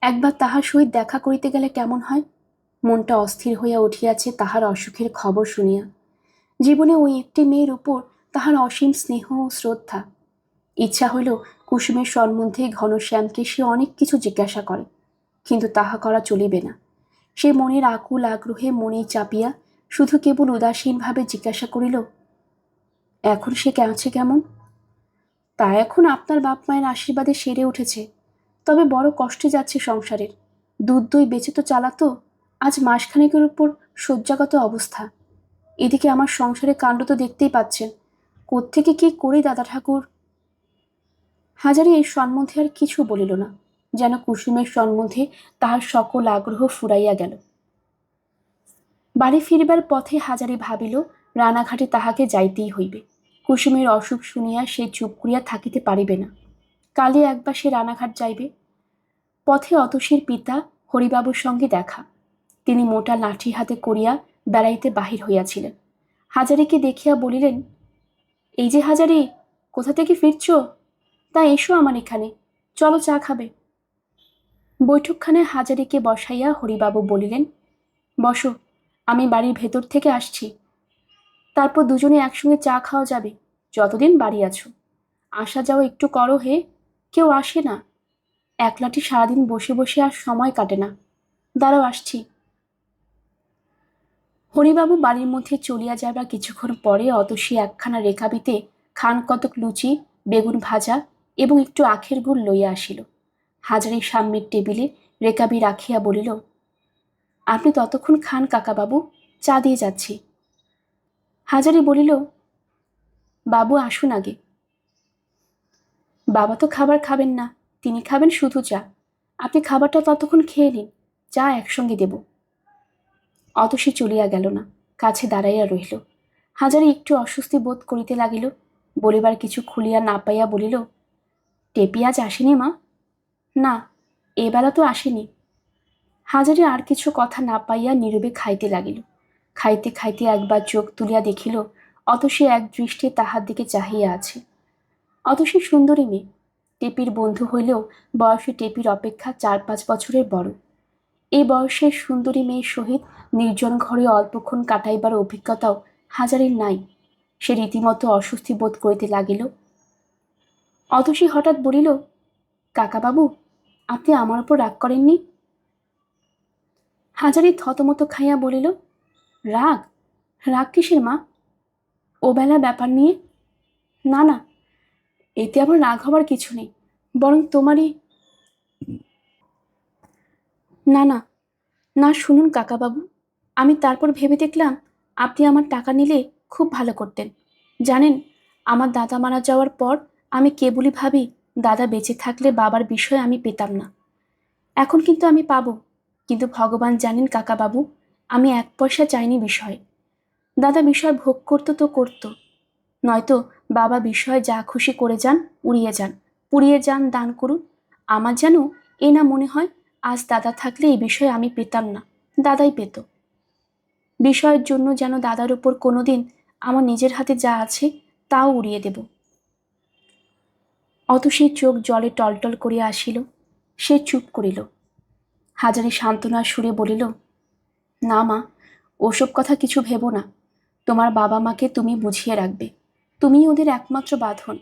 একবার তাহার সহিত দেখা করিতে গেলে কেমন হয়। মনটা অস্থির হইয়া উঠিয়াছে তাহার অসুখের খবর শুনিয়া। জীবনে ওই একটি মেয়ের উপর তাহার অসীম স্নেহ ও শ্রদ্ধা। ইচ্ছা হইল কুসুমের সম্বন্ধে ঘনশ্যামকে সে অনেক কিছু জিজ্ঞাসা করে, কিন্তু তাহা করা চলিবে না। সে মনের আকুল আগ্রহে মনেই চাপিয়া শুধু কেবল উদাসীনভাবে জিজ্ঞাসা করিল, এখন সে আছে কেমন? তা এখন আপনার বাপ মায়ের আশীর্বাদে সেরে উঠেছে, তবে বড় কষ্টে যাচ্ছে সংসারের। দুধ দই বেঁচে তো চালাতো, আজ মাসখানেকের উপর শয্যাগত অবস্থা। এদিকে আমার সংসারে কাণ্ড তো দেখতেই পাচ্ছেন, কোত্থেকে কি করি দাদা ঠাকুর। হাজারি এই সম্বন্ধে আর কিছু বলিল না, যেন কুসুমের সম্বন্ধে তাহার সকল আগ্রহ ফুরাইয়া গেল। বাড়ি ফিরিবার পথে হাজারি ভাবিল রানাঘাটে তাহাকে যাইতেই হইবে। কুসুমের অসুখ শুনিয়া সে চুপ করিয়া থাকিতে পারিবে না। কালই একবার সে রানাঘাট যাইবে। পথে অতসীর পিতা হরিবাবুর সঙ্গে দেখা। তিনি মোটা লাঠি হাতে করিয়া বেড়াইতে বাহির হইয়াছিলেন। হাজারিকে দেখিয়া বলিলেন, এই যে হাজারি, কোথা থেকে ফিরছ? তা এসো আমার এখানে, চলো চা খাবে। বৈঠকখানে হাজারিকে বসাইয়া হরিবাবু বলিলেন, বসো, আমি বাড়ির ভেতর থেকে আসছি, তারপর দুজনে একসঙ্গে চা খাওয়া যাবে, যতদিন বাড়ি আছো। আসা যাওয়া একটু করো হে, কেউ আসে না। একলাটি সারাদিন বসে বসে আর সময় কাটে না। দাঁড়াও আসছি। হরিবাবু বাড়ির মধ্যে চলিয়া যাবার কিছুক্ষণ পরে অতসী একখানা রেখাবিতে খান কতক লুচি, বেগুন ভাজা এবং একটু আখের গুড় লইয়া আসিল। হাজারির সামনের টেবিলে রেকাবি রাখিয়া বলিল, আপনি ততক্ষণ খান কাকাবাবু, চা দিয়ে যাচ্ছি। হাজারি বলিল, বাবু আসুন আগে। বাবা তো খাবার খাবেন না, তিনি খাবেন শুধু চা। আপনি খাবারটা ততক্ষণ খেয়ে নিন, চা একসঙ্গে দেব। অতসী চলিয়া গেল না, কাছে দাঁড়াইয়া রহিল। হাজারি একটু অস্বস্তি বোধ করিতে লাগিল, বলিবার কিছু খুলিয়া না পাইয়া বলিল, টেপি আজ আসেনি মা? না, এবেলা তো আসেনি। হাজারি আর কিছু কথা না পাইয়া নীরবে খাইতে লাগিল। খাইতে খাইতে একবার চোখ তুলিয়া দেখিল অতসী এক দৃষ্টে তাহার দিকে চাহিয়া আছে। অতসী সুন্দরী মেয়ে, টেপির বন্ধু হইলেও বয়সে টেপির অপেক্ষা 4-5 বছরের বড়। এই বয়সের সুন্দরী মেয়ের সহিত নির্জন ঘরে অল্পক্ষণ কাটাইবার অভিজ্ঞতাও হাজারের নাই। সে রীতিমতো অস্বস্তি বোধ করিতে লাগিল। অতসী হঠাৎ বলিল, কাকাবাবু, আপনি আমার উপর রাগ করেননি? হাজারি থতমত খাইয়া বলিল, রাগ? রাগ কিসের মা? ওবেলা ব্যাপার নিয়ে? না না, এতে আমার রাগ হবার কিছু নেই, বরং তোমারই। না না না, শুনুন কাকাবাবু, আমি তারপর ভেবে দেখলাম আপনি আমার টাকা নিলে খুব ভালো করতেন। জানেন, আমার দাদা মারা যাওয়ার পর আমি কেবলই ভাবি দাদা বেঁচে থাকলে বাবার বিষয় আমি পেতাম না। এখন কিন্তু আমি পাবো, কিন্তু ভগবান জানেন কাকাবাবু, আমি 1 পয়সা চাইনি বিষয়ে। দাদা বিষয় ভোগ করতো তো করতো, নয়তো বাবা বিষয় যা খুশি করে যান, উড়িয়ে যান, পুড়িয়ে যান, দান করুন। আমার যেন এ না মনে হয় আজ দাদা থাকলে এই বিষয় আমি পেতাম না, দাদাই পেত। বিষয়ের জন্য যেন দাদার উপর কোনোদিন আমার নিজের হাতে যা আছে তাও উড়িয়ে দেব। অতসীর চোখ জলে টলটল করিয়া আসিল। সে চুপ করিল। হাজারি সান্ত্বনার সুরে বলিল, না মা, ওসব কথা কিছু ভেবো না। তোমার বাবা মাকে তুমি বুঝিয়ে রাখবে, তুমি ওদের একমাত্র বাঁধন।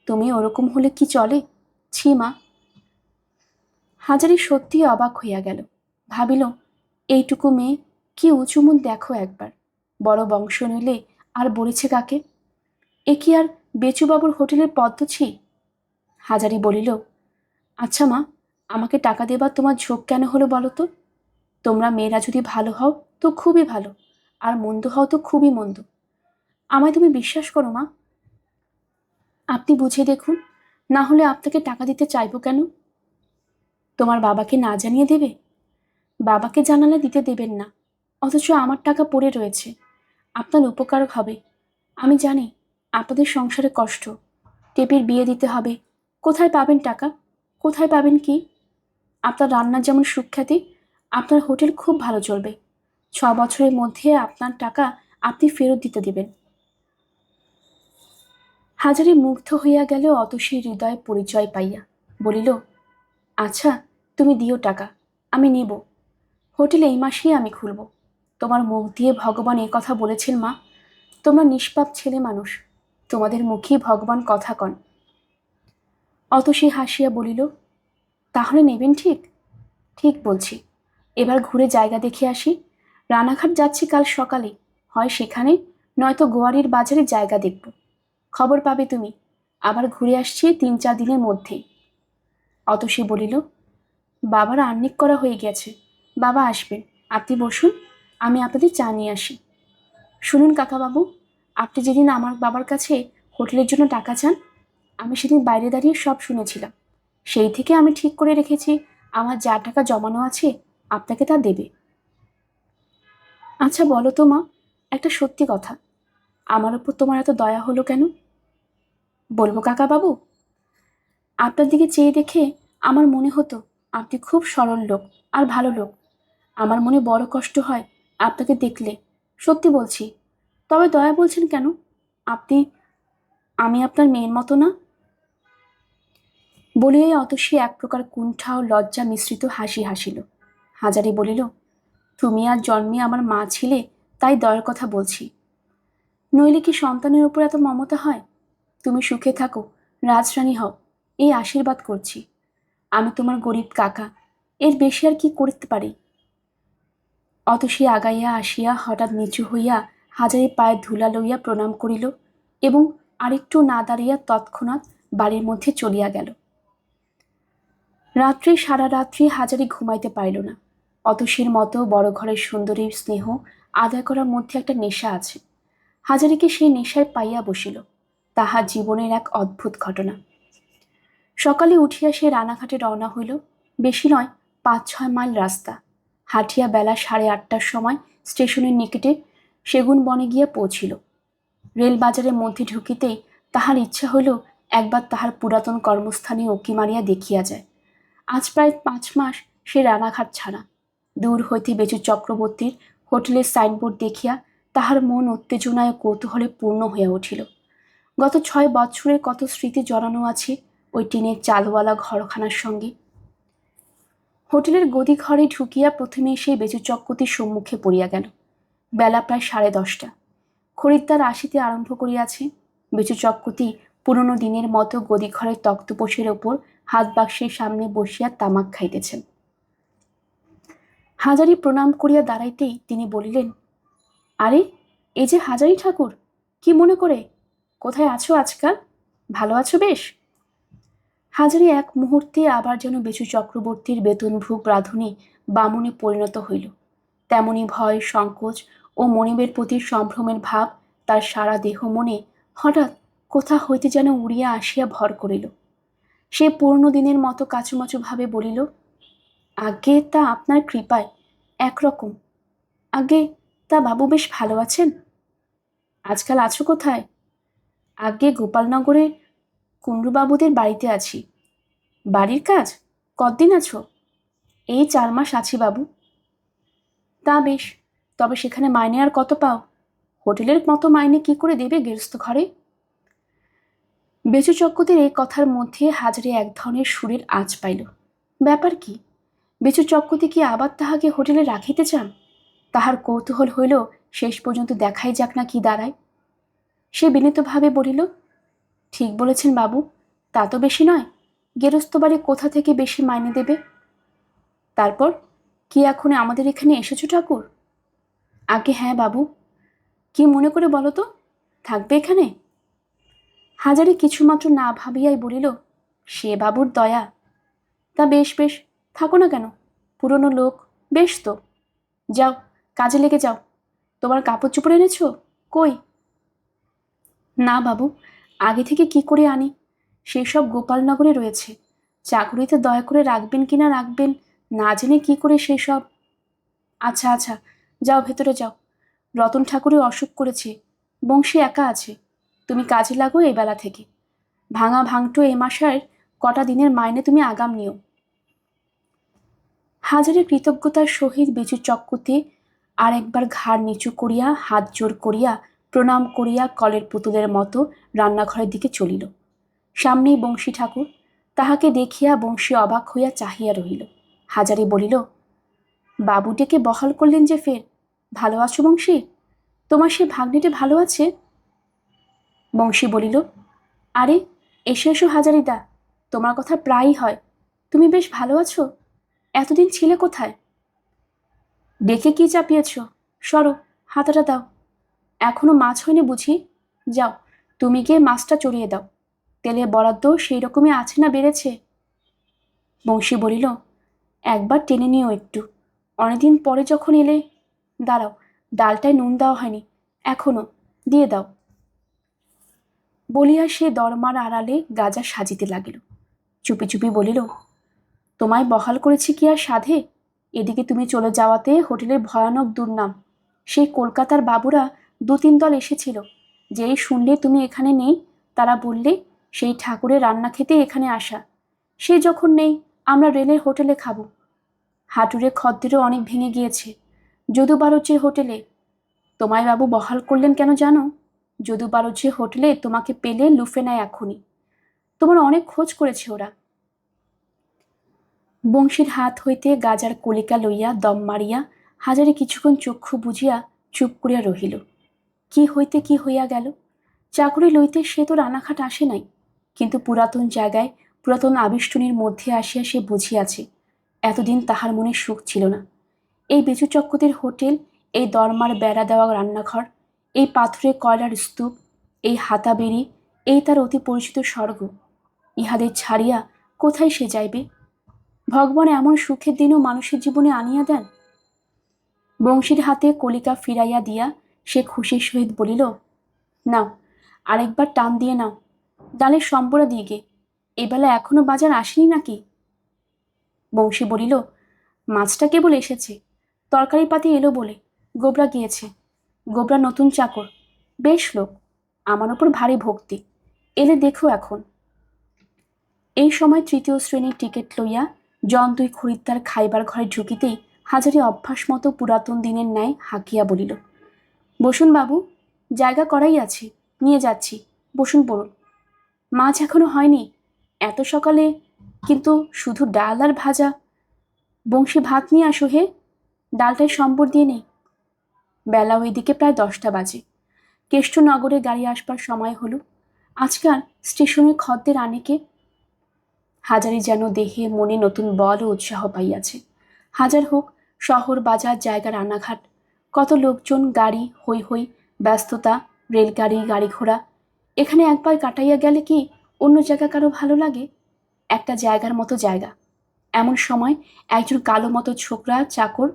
তুমি ওরকম হলে কি চলে? ছি মা। হাজারি সত্যি অবাক হইয়া গেল। ভাবিল, এইটুকু মেয়ে, কি উঁচুমুখ দেখো একবার। বড় বংশ নইলে আর বলেছে কাকে? এ কি আর বেচুবাবুর হোটেলের পদ্মছি? হাজারি বলিল, আচ্ছা মা, আমাকে টাকা দেবার তোমার ঝোঁক কেন হলো বলো তো? তোমরা মেয়েরা যদি ভালো হও তো খুবই ভালো, আর মন্দ হও তো খুবই মন্দ। আমায় তুমি বিশ্বাস করো মা। আপনি বুঝে দেখুন, না হলে আপনাকে টাকা দিতে চাইবো কেন? তোমার বাবাকে না জানিয়ে দেবে? বাবাকে জানালে দিতে দেবেন না, অথচ আমার টাকা পড়ে রয়েছে। আপনার উপকার হবে। আমি জানি আপনাদের সংসারে কষ্ট, টেপির বিয়ে দিতে হবে। কোথায় পাবেন টাকা? কোথায় পাবেন কি? আপনার রান্নার যেমন সুখ্যাতি, আপনার হোটেল খুব ভালো চলবে। 6 বছরের মধ্যে আপনার টাকা আপনি ফেরত দিতে দেবেন। হাজারি মুগ্ধ হইয়া গেল অতসীর হৃদয় পরিচয় পাইয়া। বলিল, আচ্ছা, তুমি দিও টাকা, আমি নেব। হোটেল এই মাসেই আমি খুলব। তোমার মুখ দিয়ে ভগবান এ কথা বলেছেন মা। তোমরা নিষ্পাপ ছেলে মানুষ, তোমাদের মুখেই ভগবান কথা কন। অতসী হাসিয়া বলিল, তাহলে নেবেন? ঠিক ঠিক বলছি। এবার ঘুরে জায়গা দেখে আসি। রানাঘাট যাচ্ছি কাল সকালে, হয় সেখানে, নয়তো গোয়ারির বাজারে জায়গা দেখব। খবর পাবে তুমি। আবার ঘুরে আসছি 3-4 দিনের মধ্যে। অতসী বলিল, বাবার আহ্নিক করা হয়ে গেছে, বাবা আসবেন। আপনি বসুন, আমি আপনাদের চা নিয়ে আসি। শুনুন কাকাবাবু, আপনি যেদিন আমার বাবার কাছে হোটেলের জন্য টাকা চান, আমি সেদিন বাইরে দাঁড়িয়ে সব শুনেছিলাম। সেই থেকে আমি ঠিক করে রেখেছি আমার যা টাকা জমানো আছে আপনাকে তা দেবে। আচ্ছা বলো তো মা, একটা সত্যি কথা, আমার ওপর তোমার এত দয়া হলো কেন? বলবো কাকাবাবু? আপনার দিকে চেয়ে দেখে আমার মনে হতো আপনি খুব সরল লোক আর ভালো লোক। আমার মনে বড় কষ্ট হয় আপনাকে দেখলে, সত্যি বলছি। তবে দয়া বলছেন কেন? আপনি, আমি আপনার মেয়ের মতো না? বলিয়াই অতসী এক প্রকার কুণ্ঠা ও লজ্জা মিশ্রিত হাসি হাসিল। হাজারি বলিল, তুমি আর জন্মে আমার মা ছিলে, তাই দয়ার কথা বলছি। নইলে কি সন্তানের উপর এত মমতা হয়? তুমি সুখে থাকো, রাজরানী হও, এই আশীর্বাদ করছি। আমি তোমার গরিব কাকা, এর বেশি আর কি করতে পারি? অতসী আগাইয়া আসিয়া হঠাৎ নিচু হইয়া হাজারির পায়ে ধুলা লইয়া প্রণাম করিল এবং আরেকটু না দাঁড়িয়া তৎক্ষণাৎ বাড়ির মধ্যে চলিয়া গেল। রাত্রি সারা রাত্রি হাজারি ঘুমাইতে পারিল না। অতসীর মতো বড় ঘরের সুন্দরীর স্নেহ আদায় করার মধ্যে একটা নেশা আছে। হাজারিকে সেই নেশায় পাইয়া বসিল। তাহার জীবনের এক অদ্ভুত ঘটনা। সকালে উঠিয়া সে রানাঘাটে রওনা হইল। বেশি নয়, 5-6 মাইল রাস্তা। হাঁটিয়া বেলা 8:30টার সময় স্টেশনের নিকটে সেগুন বনে গিয়া পৌঁছিল। রেল বাজারের মধ্যে ঢুকিতেই তাহার ইচ্ছা হইল একবার তাহার পুরাতন কর্মস্থানে উঁকি মারিয়া দেখিয়া যায়। আজ প্রায় 5 মাস সে রানাঘাট ছাড়া। দূর হইতে বেচু চক্রবর্তীর হোটেলের সাইনবোর্ড দেখিয়া তাহার মন উত্তেজনায় ও কৌতূহলে পূর্ণ হইয়া উঠিল। গত 6 বৎসরের কত স্মৃতি জড়ানো আছে ওই টিনের চালওয়ালা ঘরখানার সঙ্গে। হোটেলের গদি ঘরে ঢুকিয়া প্রথমেই সেই বেচু চক্রবর্তীর সম্মুখে পড়িয়া গেল। বেলা প্রায় 10:30। খরিদ্দার আসিতে আরম্ভ করিয়াছে। বেচু চক্রবর্তী পুরনো দিনের মতো গদি ঘরের তক্তপোষের ওপর হাত বাক্সের সামনে বসিয়া তামাক খাইতেছেন। হাজারি প্রণাম করিয়া দাঁড়াইতেই তিনি বলিলেন, আরে, এই যে হাজারি ঠাকুর, কি মনে করে? কোথায় আছো আজকাল? ভালো আছো বেশ? হাজারি এক মুহূর্তে আবার যেন বেচু চক্রবর্তীর বেতনভূক রাঁধুনি বামুনে পরিণত হইল। তেমনি ভয়, সংকোচ ও মনিবের প্রতি সম্ভ্রমের ভাব তার সারা দেহ মনে হঠাৎ কোথা হইতে যেন উড়িয়া আসিয়া ভর করিল। সে পুরনো দিনের মতো কাচুমাচু ভাবে বলিল, আজ্ঞে, তা আপনার কৃপায় একরকম। আজ্ঞে, তা বাবু বেশ ভালো আছেন? আজকাল আছো কোথায়? আজ্ঞে, গোপালনগরে কুণ্ডুবাবুদের বাড়িতে আছি। বাড়ির কাজ? কতদিন আছো? এই 4 মাস আছি বাবু। তা বেশ, তবে সেখানে মাইনে আর কত পাও? হোটেলের মতো মাইনে কি করে দেবে গেরস্ত ঘরে? বেচু চক্রদের এই কথার মধ্যে হাজারে এক ধরনের সুরের আঁচ পাইল। ব্যাপার কি? বেচু চক্রবর্তী কি আবার তাহাকে হোটেলে রাখিতে চান? তাহার কৌতূহল হইল শেষ পর্যন্ত দেখাই যাক না কি দাঁড়ায়। সে বিনীতভাবে বলিল, ঠিক বলেছেন বাবু, তা তো বেশি নয়। গেরস্ত বাড়ি কোথা থেকে বেশি মাইনে দেবে? তারপর কি এখন আমাদের এখানে এসেছো ঠাকুর? আগে হ্যাঁ বাবু। কি মনে করে বলো তো, থাকবে এখানে? হাজারে কিছুমাত্র না ভাবিয়াই বলিল, সে বাবুর দয়া। তা বেশ বেশ, থাকো না কেন? পুরনো লোক, বেশ তো। যাও, কাজে লেগে যাও। তোমার কাপড় চোপড় এনেছো? কই? না বাবু, আগে থেকে কি করে আনি? সেই সব গোপালনগরে রয়েছে। চাকুরিতে দয়া করে রাখবেন কি না রাখবেন না জেনে কি করে সেই সব। আচ্ছা আচ্ছা, যাও ভেতরে যাও। রতন ঠাকুরের অসুখ করেছে, বংশী একা আছে। তুমি কাজে লাগো এই বেলা থেকে। ভাঙা ভাঙটো এ মাসের কটা দিনের মাইনে তুমি আগাম নিও। হাজারে কৃতজ্ঞতার সহিত বেচু চক্কতে আর একবার ঘাড় নিচু করিয়া হাত জোর করিয়া প্রণাম করিয়া কলের পুতুলের মতো রান্নাঘরের দিকে চলিল। সামনেই বংশী ঠাকুর। তাহাকে দেখিয়া বংশী অবাক হইয়া চাহিয়া রহিল। হাজারে বলিল, বাবুটিকে বহাল করলেন যে ফের? ভালো আছো বংশী? তোমার সে ভাগ্নিটি ভালো আছে? বংশী বলিল, আরে এসো এসো হাজারিদা, তোমার কথা প্রায়ই হয়। তুমি বেশ ভালো আছো? এতদিন ছিলে কোথায়? ডেকে কি চাপিয়েছ? সরো, হাতাটা দাও। এখনো মাছ হয়নি বুঝি? যাও, তুমি গিয়ে মাছটা চড়িয়ে দাও। তেলে বরাদ্দ সেই রকমই আছে না বেড়েছে? বংশী বলিল, একবার টেনে নিও একটু। অনেকদিন পরে যখন এলে। দাঁড়াও, ডালটায় নুন দেওয়া হয়নি এখনো, দিয়ে দাও। বলিয়া সে দরমার আড়ালে গাজা সাজিতে লাগিল। চুপি চুপি বলিল, তোমায় বহাল করেছি কি আর সাধে? এদিকে তুমি চলে যাওয়াতে হোটেলের ভয়ানক দুর্নাম। সেই কলকাতার বাবুরা 2-3 দল এসেছিল। যেই শুনলে তুমি এখানে নেই, তারা বললে সেই ঠাকুরের রান্না খেতে এখানে আসা। সে যখন নেই, আমরা রেলের হোটেলে খাবো। হাঁটুরে খদ্দেরও অনেক ভেঙে গিয়েছে। যদু বাড়ুজ্যের হোটেলে। তোমায় বাবু বহাল করলেন কেন জানো? যদু বাড়ুজ্যের হোটেলে তোমাকে পেলে লুফে নেয় এখনই। তোমার অনেক খোঁজ করেছে ওরা। বংশীর হাত হইতে গাজার কলিকা লইয়া দম মারিয়া হাজারে কিছুক্ষণ চক্ষু বুঝিয়া চুপ করিয়া রহিল। কি হইতে কি হইয়া গেল? চাকরি লইতে সে তো রানাঘাট আসে নাই, কিন্তু পুরাতন জায়গায় পুরাতন আবিষ্টনীর মধ্যে আসিয়া সে বুঝিয়াছে এতদিন তাহার মনে সুখ ছিল না। এই বেচু চক্কতির হোটেল, এই দরমার বেড়া দেওয়া রান্নাঘর, এই পাথুরে কয়লার স্তূপ, এই হাতাবেড়ি, এই তার অতি পরিচিত স্বর্গ। ইহাদের ছাড়িয়া কোথায় সে যাইবে? ভগবান এমন সুখের দিনও মানুষের জীবনে আনিয়া দেন। বংশীর হাতে কলিকা ফিরাইয়া দিয়া সে খুশির সহিত বলিল, নাও, আরেকবার টান দিয়ে নাও। ডালের সম্বরা দিয়ে গে। এবেলা এখনো বাজার আসেনি নাকি? বংশী বলিল, মাছটা কেবল এসেছে, তরকারি পাতি এলো বলে। গোবরা গিয়েছে। গোবরা নতুন চাকর, বেশ লোক, আমার ওপর ভারী ভক্তি। এলে দেখো এখন। এই সময় 3য় শ্রেণীর টিকিট লইয়া জন 2 খরিদ্দার খাইবার ঘরে ঢুকিতেই হাজারি অভ্যাস মতো পুরাতন দিনের ন্যায় হাঁকিয়া বলিল, বসুন বাবু, জায়গা করাই আছে, নিয়ে যাচ্ছি, বসুন পড়ুন। মাছ এখনো হয়নি এত সকালে, কিন্তু শুধু ডাল আর ভাজা। বংশী, ভাত নিয়ে আসো হে, ডালটায় সম্বর দিয়ে নেই। বেলা ওইদিকে প্রায় 10টা বাজে। কেষ্টনগরে গাড়ি আসবার সময় হলো। আজকাল স্টেশনে খদ্দের আনেকে। হাজারি যেন দেহে মনে নতুন বল ও উৎসাহ পাইয়াছে। হাজার হোক শহর বাজার জায়গা রানাঘাট, কত লোকজন, গাড়ি, হৈ হৈ, ব্যস্ততা, রেলগাড়ি, গাড়ি ঘোড়া। এখানে একবার কাটাইয়া গেলে কি অন্য জায়গা কারো ভালো লাগে? একটা জায়গার মতো জায়গা। এমন সময় একজন কালো মতো ছোকরা চাকর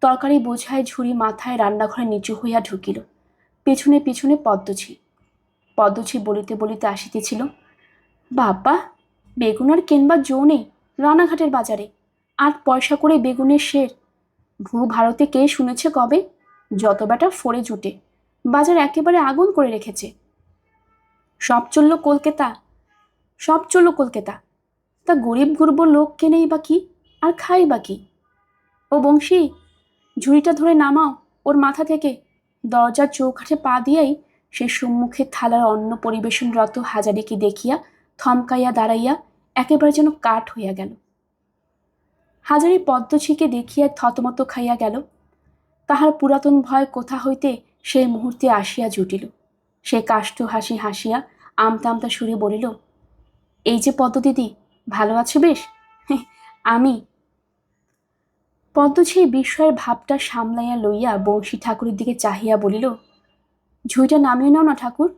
তরকারি বোঝায় ঝুড়ি মাথায় রান্নাঘরে নিচু হইয়া ঢুকিল। পেছনে পেছনে পদ্মছি। পদ্মছি বলিতে বলিতে আসিতেছিল, বাবা, বেগুন আর কেনবার জো নেই রানাঘাটের বাজারে। 8 পয়সা করে বেগুনের শের। ভূ ভারতে কে শুনেছে কবে? যত বেটা ফোড়ে জুটে, বাজার একেবারে আগুন করে রেখেছে। সব চলল কলকাতা, সব চলল কলকাতা। তা গরিব গুরব লোক কেনেই বা কি, আর খাই বা কি? ও বংশী, ঝুড়িটা ধরে নামাও ওর মাথা থেকে। দরজার চৌকাঠে পা দিয়াই সে সম্মুখে থালার অন্ন পরিবেশনরত হাজারিকে দেখিয়া থমকাইয়া দাঁড়াইয়া একেবারে যেন কাঠ হইয়া গেল। হাজারি পদ্মছিকে দেখিয়া থতমত খাইয়া গেল। তাহার পুরাতন ভয় কোথা হইতে সেই মুহূর্তে আসিয়া জুটিল। সে কাষ্ঠ হাসি হাসিয়া আমতা আমতা সুরে বলিল, এই যে পদ্মদিদি, ভালো আছো বেশ? আমি। পদ্মছি বিস্ময়ের ভাবটা সামলাইয়া লইয়া বংশী ঠাকুরের দিকে চাহিয়া বলিল, ঝুঁইটা নামিয়ে নাও না ঠাকুর,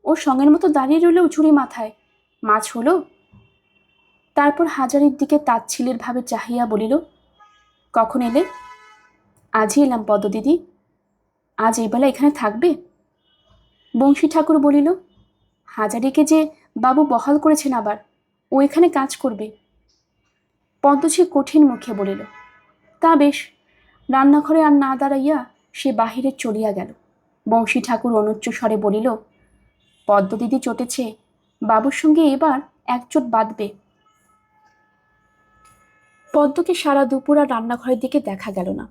ওর সঙ্গের মতো দাঁড়িয়ে রইল ঝুড়ি মাথায়। মাছ হলো? তারপর হাজারির দিকে তাচ্ছিলের ভাবে চাহিয়া বলিল, কখন এলে? আজই এলাম পদ্মদিদি। আজ এই বেলা এখানে থাকবে? বংশী ঠাকুর বলিল, হাজারিকে যে বাবু বহাল করেছেন আবার, ও এখানে কাজ করবে। পদ্মশ্রী কঠিন মুখে বলিল, তা বেশ। রান্নাঘরে আর না দাঁড়াইয়া সে বাহিরে চলিয়া গেল। বংশী ঠাকুর অনুচ্চ স্বরে বলিল, পদ্ম দিদি চটেছে, বাবুর সঙ্গে এবার একচোট বাঁধবে। পদ্মকে সারা দুপুর আর রান্নাঘরের দিকে দেখা গেল না।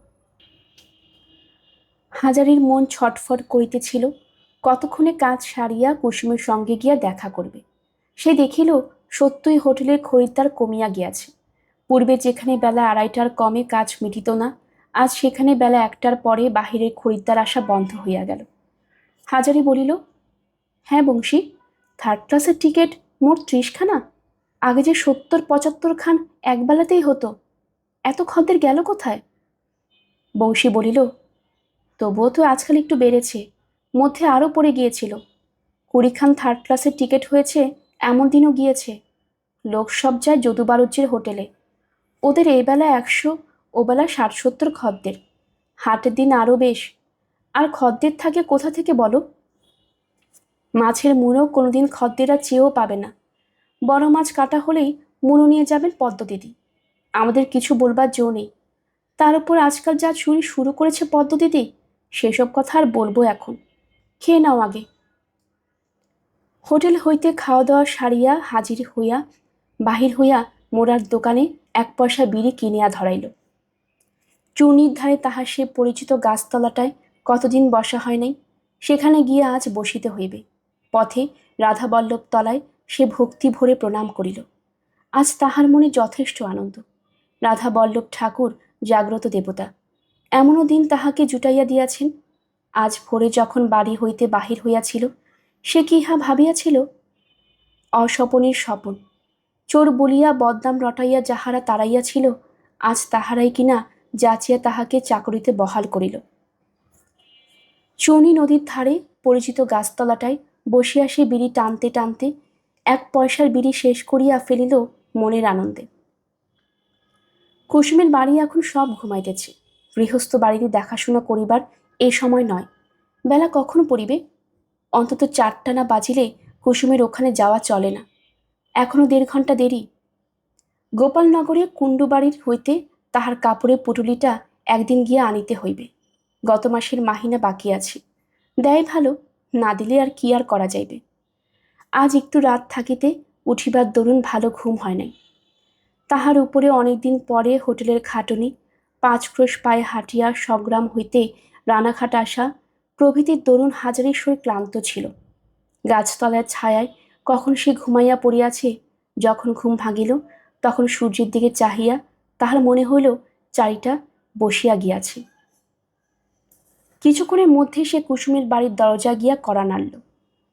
হাজারির মন ছটফট করিতেছিল, কতক্ষণে কাজ সারিয়া কুসুমের সঙ্গে গিয়া দেখা করবে। সে দেখিল সত্যই হোটেলের খরিদ্দার কমিয়া গিয়াছে। পূর্বে যেখানে বেলা 2:30টার কমে কাজ মিটিত না, আজ সেখানে বেলা 1টার পরে বাহিরের খরিদ্দার আসা বন্ধ হইয়া গেল। হাজারি বলিল, হ্যাঁ বংশী, 3rd ক্লাসের টিকিট মোট 30খানা। আগে যে 70-75 খান একবেলাতেই হতো। এত খদ্দের গেল কোথায়? বংশী বলিল, তবুও তো আজকাল একটু বেড়েছে, মধ্যে আরও পড়ে গিয়েছিল। 20 খান 3rd ক্লাসের টিকিট হয়েছে, এমন দিনও গিয়েছে। লোক সব যায় যদু বাড়ুজ্যের হোটেলে। ওদের এই বেলা 100, ও বেলা 60-70 খদ্দের। হাটের দিন আরও বেশ। আর খদ্দের থাকে কোথা থেকে বলো? মাছের মুড়ো কোনোদিন খদ্দেরা চেয়েও পাবে না। বড় মাছ কাটা হলেই মুড়ো নিয়ে যাবেন পদ্ম দিদি। আমাদের কিছু বলবার জো নেই। তার উপর আজকাল যা চুরি শুরু করেছে পদ্ম দিদি, সেসব কথা আর বলবো এখন। খেয়ে নাও আগে। হোটেল হইতে খাওয়া দাওয়া সারিয়া হাজির হইয়া বাহির হইয়া মোড়ার দোকানে 1 পয়সা বিড়ি কিনিয়া ধরাইল। চূর্ণির ধারে তাহার সে পরিচিত গাছতলাটায় কতদিন বসা হয় নাই, সেখানে গিয়ে আজ বসিতে হইবে। পথে রাধাবল্লভ তলায় সে ভক্তি ভরে প্রণাম করিল। আজ তাহার মনে যথেষ্ট আনন্দ। রাধাবল্লভ ঠাকুর জাগ্রত দেবতা, এমনও দিন তাহাকে জুটাইয়া দিয়াছেন। আজ ভোরে যখন বাড়ি হইতে বাহির হইয়াছিল, সে কি ইহা ভাবিয়াছিল? অস্বপনের স্বপন। চোর বলিয়া বদনাম রটাইয়া যাহারা তাড়াইয়াছিল, আজ তাহারাই কিনা যাচিয়া তাহাকে চাকরিতে বহাল করিল। চুনি নদীর ধারে পরিচিত গাছতলাটায় বসিয়া সে বিড়ি টানতে টানতে 1 পয়সার বিড়ি শেষ করিয়া ফেলিল মনের আনন্দে। কুসুমের বাড়ি এখন সব ঘুমাইতেছে। গৃহস্থ বাড়িতে দেখাশোনা করিবার এ সময় নয়। বেলা কখন পড়িবে? অন্তত 4টা না বাজিলে কুসুমের ওখানে যাওয়া চলে না। এখনো 1.5 ঘন্টা দেরি। গোপালনগরে কুণ্ডুবাড়ির হইতে তাহার কাপড়ের পুটুলিটা একদিন গিয়া আনিতে হইবে। গত মাসের মাহিনা বাকি আছে। দেয় ভালো, না দিলে আর কি আর করা যাইবে। আজ একটু রাত থাকিতে উঠিবার দরুন ভালো ঘুম হয় নাই। তাহার উপরে অনেকদিন পরে হোটেলের খাটুনি, 5 ক্রোশ পায়ে হাঁটিয়া সংগ্রাম হইতে রানাঘাট আসা প্রভৃতির দরুন হাজারের শরীর ক্লান্ত ছিল। গাছতলার ছায়ায় কখন সে ঘুমাইয়া পড়িয়াছে, যখন ঘুম ভাঙিল তখন সূর্যের দিকে চাহিয়া তাহার মনে হইল চারিটা বসিয়া গিয়াছে। কিছুক্ষণের মধ্যে সে কুসুমের বাড়ির দরজা গিয়া কড়া নাড়ল।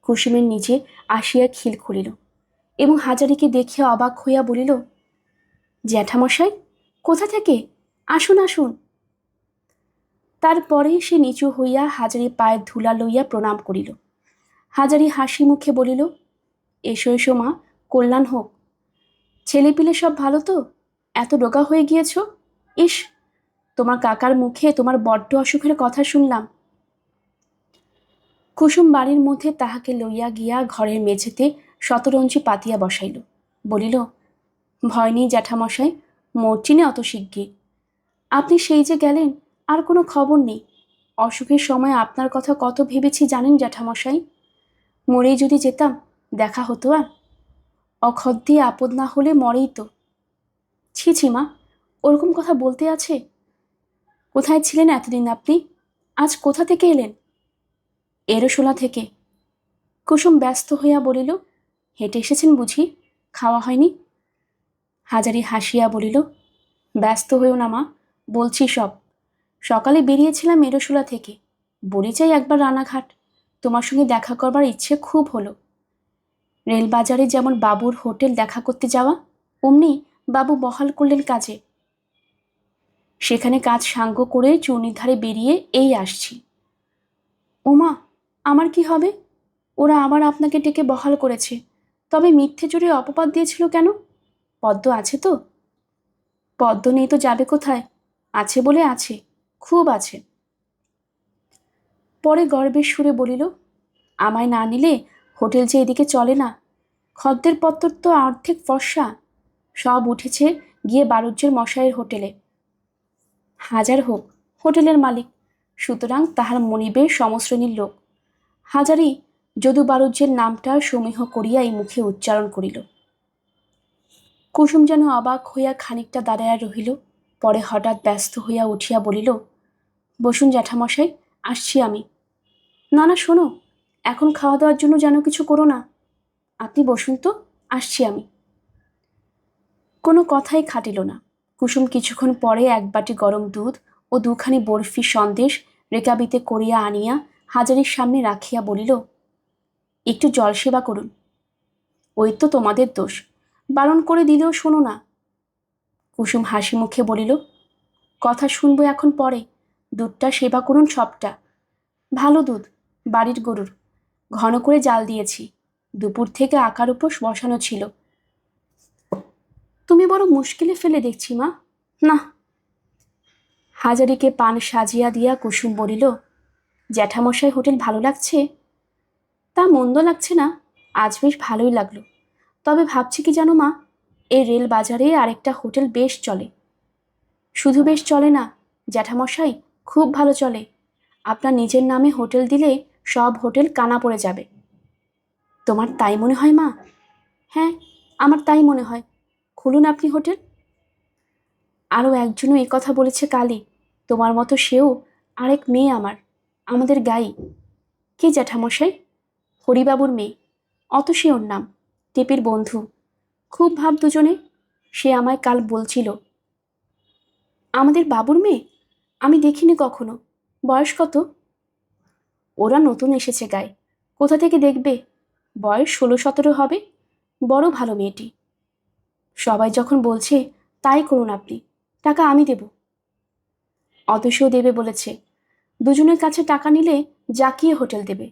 কুসুমের নিচে আসিয়া খিল খুলিল এবং হাজারিকে দেখিয়া অবাক হইয়া বলিল, জ্যাঠামশাই, কোথা থেকে? আসুন আসুন। তারপরে সে নিচু হইয়া হাজারির পায়ের ধুলা লইয়া প্রণাম করিল। হাজারি হাসি মুখে বলিল, এসো এসো মা, কল্যাণ হোক। ছেলেপিলে সব ভালো তো? এত রোগা হয়ে গিয়েছ? ইস, তোমার কাকার মুখে তোমার বড্ড অসুখের কথা শুনলাম। কুসুম বাড়ির মধ্যে তাহাকে লইয়া গিয়া ঘরের মেঝেতে শতরঞ্জি পাতিয়া বসাইল। বলিল, ভয় নেই জ্যাঠামশাই, মরচিনে অত শিগগির। আপনি সেই যে গেলেন, আর কোনো খবর নেই। অসুখের সময় আপনার কথা কত ভেবেছি জানেন জ্যাঠামশাই। মরেই যদি যেতাম, দেখা হতো আর। অখদ্দে আপদ না হলে মরেই তো। ছি ছি মা, ওরকম কথা বলতে আছে? কোথায় ছিলেন এতদিন আপনি? আজ কোথা থেকে এলেন? এরোশোলা থেকে। কুসুম ব্যস্ত হইয়া বলিল, হেঁটে এসেছেন বুঝি? খাওয়া হয়নি? হাজারি হাসিয়া বলিল, ব্যস্ত হইও না মা, বলছি সব। সকালে বেরিয়েছিলাম এরোশোলা থেকে। বলি চাই একবার রানাঘাট, তোমার সঙ্গে দেখা করবার ইচ্ছে খুব হলো। রেলবাজারে যেমন বাবুর হোটেল দেখা করতে যাওয়া, অমনি বাবু বহাল করলেন কাজে। সেখানে কাজ সাঙ্গ করে চূর্ণির ধারে বেরিয়ে এই আসছি। ওমা, আমার কি হবে? ওরা আবার আপনাকে ডেকে বহাল করেছে। তবে মিথ্যে জোরে অপবাদ দিয়েছিল কেন? পদ্ম আছে তো? পদ্ম নেই তো যাবে কোথায়? আছে বলে আছে, খুব আছে। পরে গর্বের সুরে বলিল, আমায় না নিলে হোটেল যে এদিকে চলে না, খদ্দের পত্তর তো অর্ধেক ফর্সা, সব উঠেছে গিয়ে বাড়ুজ্যের মশাইয়ের হোটেলে। হাজার হোক হোটেলের মালিক, সুতরাং তাহার মনিবের সমশ্রেণীর লোক। হাজারি যদু বাড়ুজ্যের নামটা সমীহ করিয়া এই মুখে উচ্চারণ করিল। কুসুম যেন অবাক হইয়া খানিকটা দাঁড়াইয়া রহিল, পরে হঠাৎ ব্যস্ত হইয়া উঠিয়া বলিল, বসুন জ্যাঠামশাই, আসছি আমি। না না, শোনো, এখন খাওয়া দাওয়ার জন্য যেন কিছু করো না, আপনি বসুন তো, আসছি আমি। কোনো কথাই খাটিল না। কুসুম কিছুক্ষণ পরে এক বাটি গরম দুধ ও দুখানি বরফি সন্দেশ রেকাবিতে করিয়া আনিয়া হাজারির সামনে রাখিয়া বলিল, একটু জল সেবা করুন। ওই তো তোমাদের দোষ, বারণ করে দিলেও শোনো না। কুসুম হাসি মুখে বলিল, কথা শুনবো এখন পরে, দুধটা সেবা করুন সবটা। ভালো দুধ, বাড়ির গরুর, ঘন করে জাল দিয়েছি, দুপুর থেকে আকার উপোস বসানো ছিল। তুমি বড় মুশকিলে ফেলে দেখছি মা। না। হাজারিকে পান সাজিয়া দিয়া কুসুম বলিল, জ্যাঠামশাই হোটেল ভালো লাগছে? তা মন্দ লাগছে না, আজ বেশ ভালোই লাগলো। তবে ভাবছি কি জানো মা, এই রেল বাজারে আরেকটা হোটেল বেশ চলে। শুধু বেশ চলে না জ্যাঠামশাই, খুব ভালো চলে। আপনার নিজের নামে হোটেল দিলে সব হোটেল কানা পড়ে যাবে। তোমার তাই মনে হয় মা? হ্যাঁ, আমার তাই মনে হয়। খুলুন আপনি হোটেল। আরও একজনও এ কথা বলেছে কালই, তোমার মতো সেও আরেক মেয়ে আমার, আমাদের গাই। কে জ্যাঠামশাই? হরিবাবুর মেয়ে, অত সে ওর নাম, টেপির বন্ধু, খুব ভাব দুজনে। সে আমায় কাল বলছিল। আমাদের বাবুর মেয়ে? আমি দেখিনি কখনো। বয়স কত? ওরা নতুন এসেছে গায়ে, কোথা থেকে দেখবে, বয়স 16-17 হবে। বড় ভালো মেয়েটি। সবাই যখন বলছে তাই করুন আপনি, টাকা আমি দেব। অতসীও দেবে বলেছে। দুজনের কাছে টাকা নিলে জাকিয়ে হোটেল দেবে,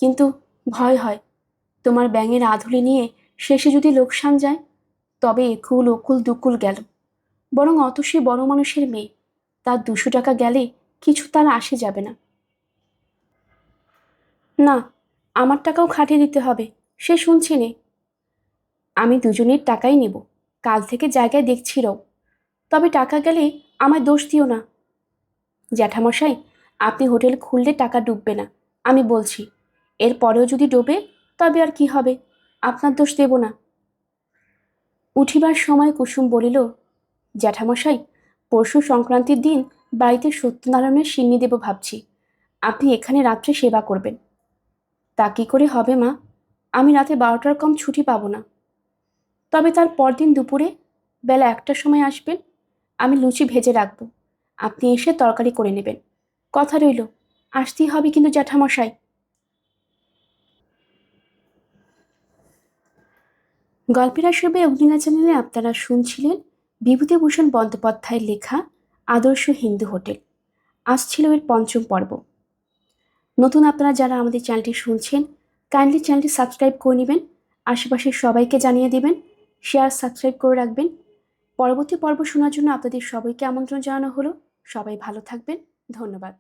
কিন্তু ভয় হয় তোমার ব্যাঙের আধুলি নিয়ে শেষে যদি লোকসান যায়, তবে একুল ওকুল দুকুল গেল। বরং অতসী বড় মানুষের মেয়ে, তার 200 টাকা গেলে কিছু তার আসে যাবে না। না, আমার টাকাও খাটিয়ে দিতে হবে, সে শুনছি নে। আমি দুজনের টাকাই নেব, কাল থেকে জায়গায় দেখছিল। তবে টাকা গেলে আমায় দোষ দিও না। জ্যাঠামশাই, আপনি হোটেল খুললে টাকা ডুববে না, আমি বলছি। এর পরেও যদি ডোবে, তবে আর কি হবে, আপনার দোষ দেব না। উঠিবার সময় কুসুম বলিল, জ্যাঠামশাই, পরশু সংক্রান্তির দিন বাড়িতে সত্যনারায়ণের সিন্নি দেব ভাবছি, আপনি এখানে রাত্রে সেবা করবেন। তা কি করে হবে মা, আমি রাতে 12টার কম ছুটি পাবো না। তবে তার পরদিন দুপুরে বেলা 1টার সময় আসবেন, আমি লুচি ভেজে রাখবো, আপনি এসে তরকারি করে নেবেন। কথা রইল, আসতেই হবে কিন্তু জ্যাঠামশাই। গল্পের আসবে অগ্নিলা চ্যানেলে আপনারা শুনছিলেন বিভূতিভূষণ বন্দ্যোপাধ্যায়ের লেখা আদর্শ হিন্দু হোটেল। আজ ছিল এর 5ম পর্ব। নতুন আপনারা যারা আমাদের চ্যানেলটি শুনছেন, কাইন্ডলি চ্যানেলটি সাবস্ক্রাইব করে নেবেন, আশেপাশের সবাইকে জানিয়ে দেবেন, শেয়ার সাবস্ক্রাইব করে রাখবেন। পরবর্তী পর্ব শোনার জন্য আপনাদের সবাইকে আমন্ত্রণ জানানো হলো। সবাই ভালো থাকবেন, ধন্যবাদ।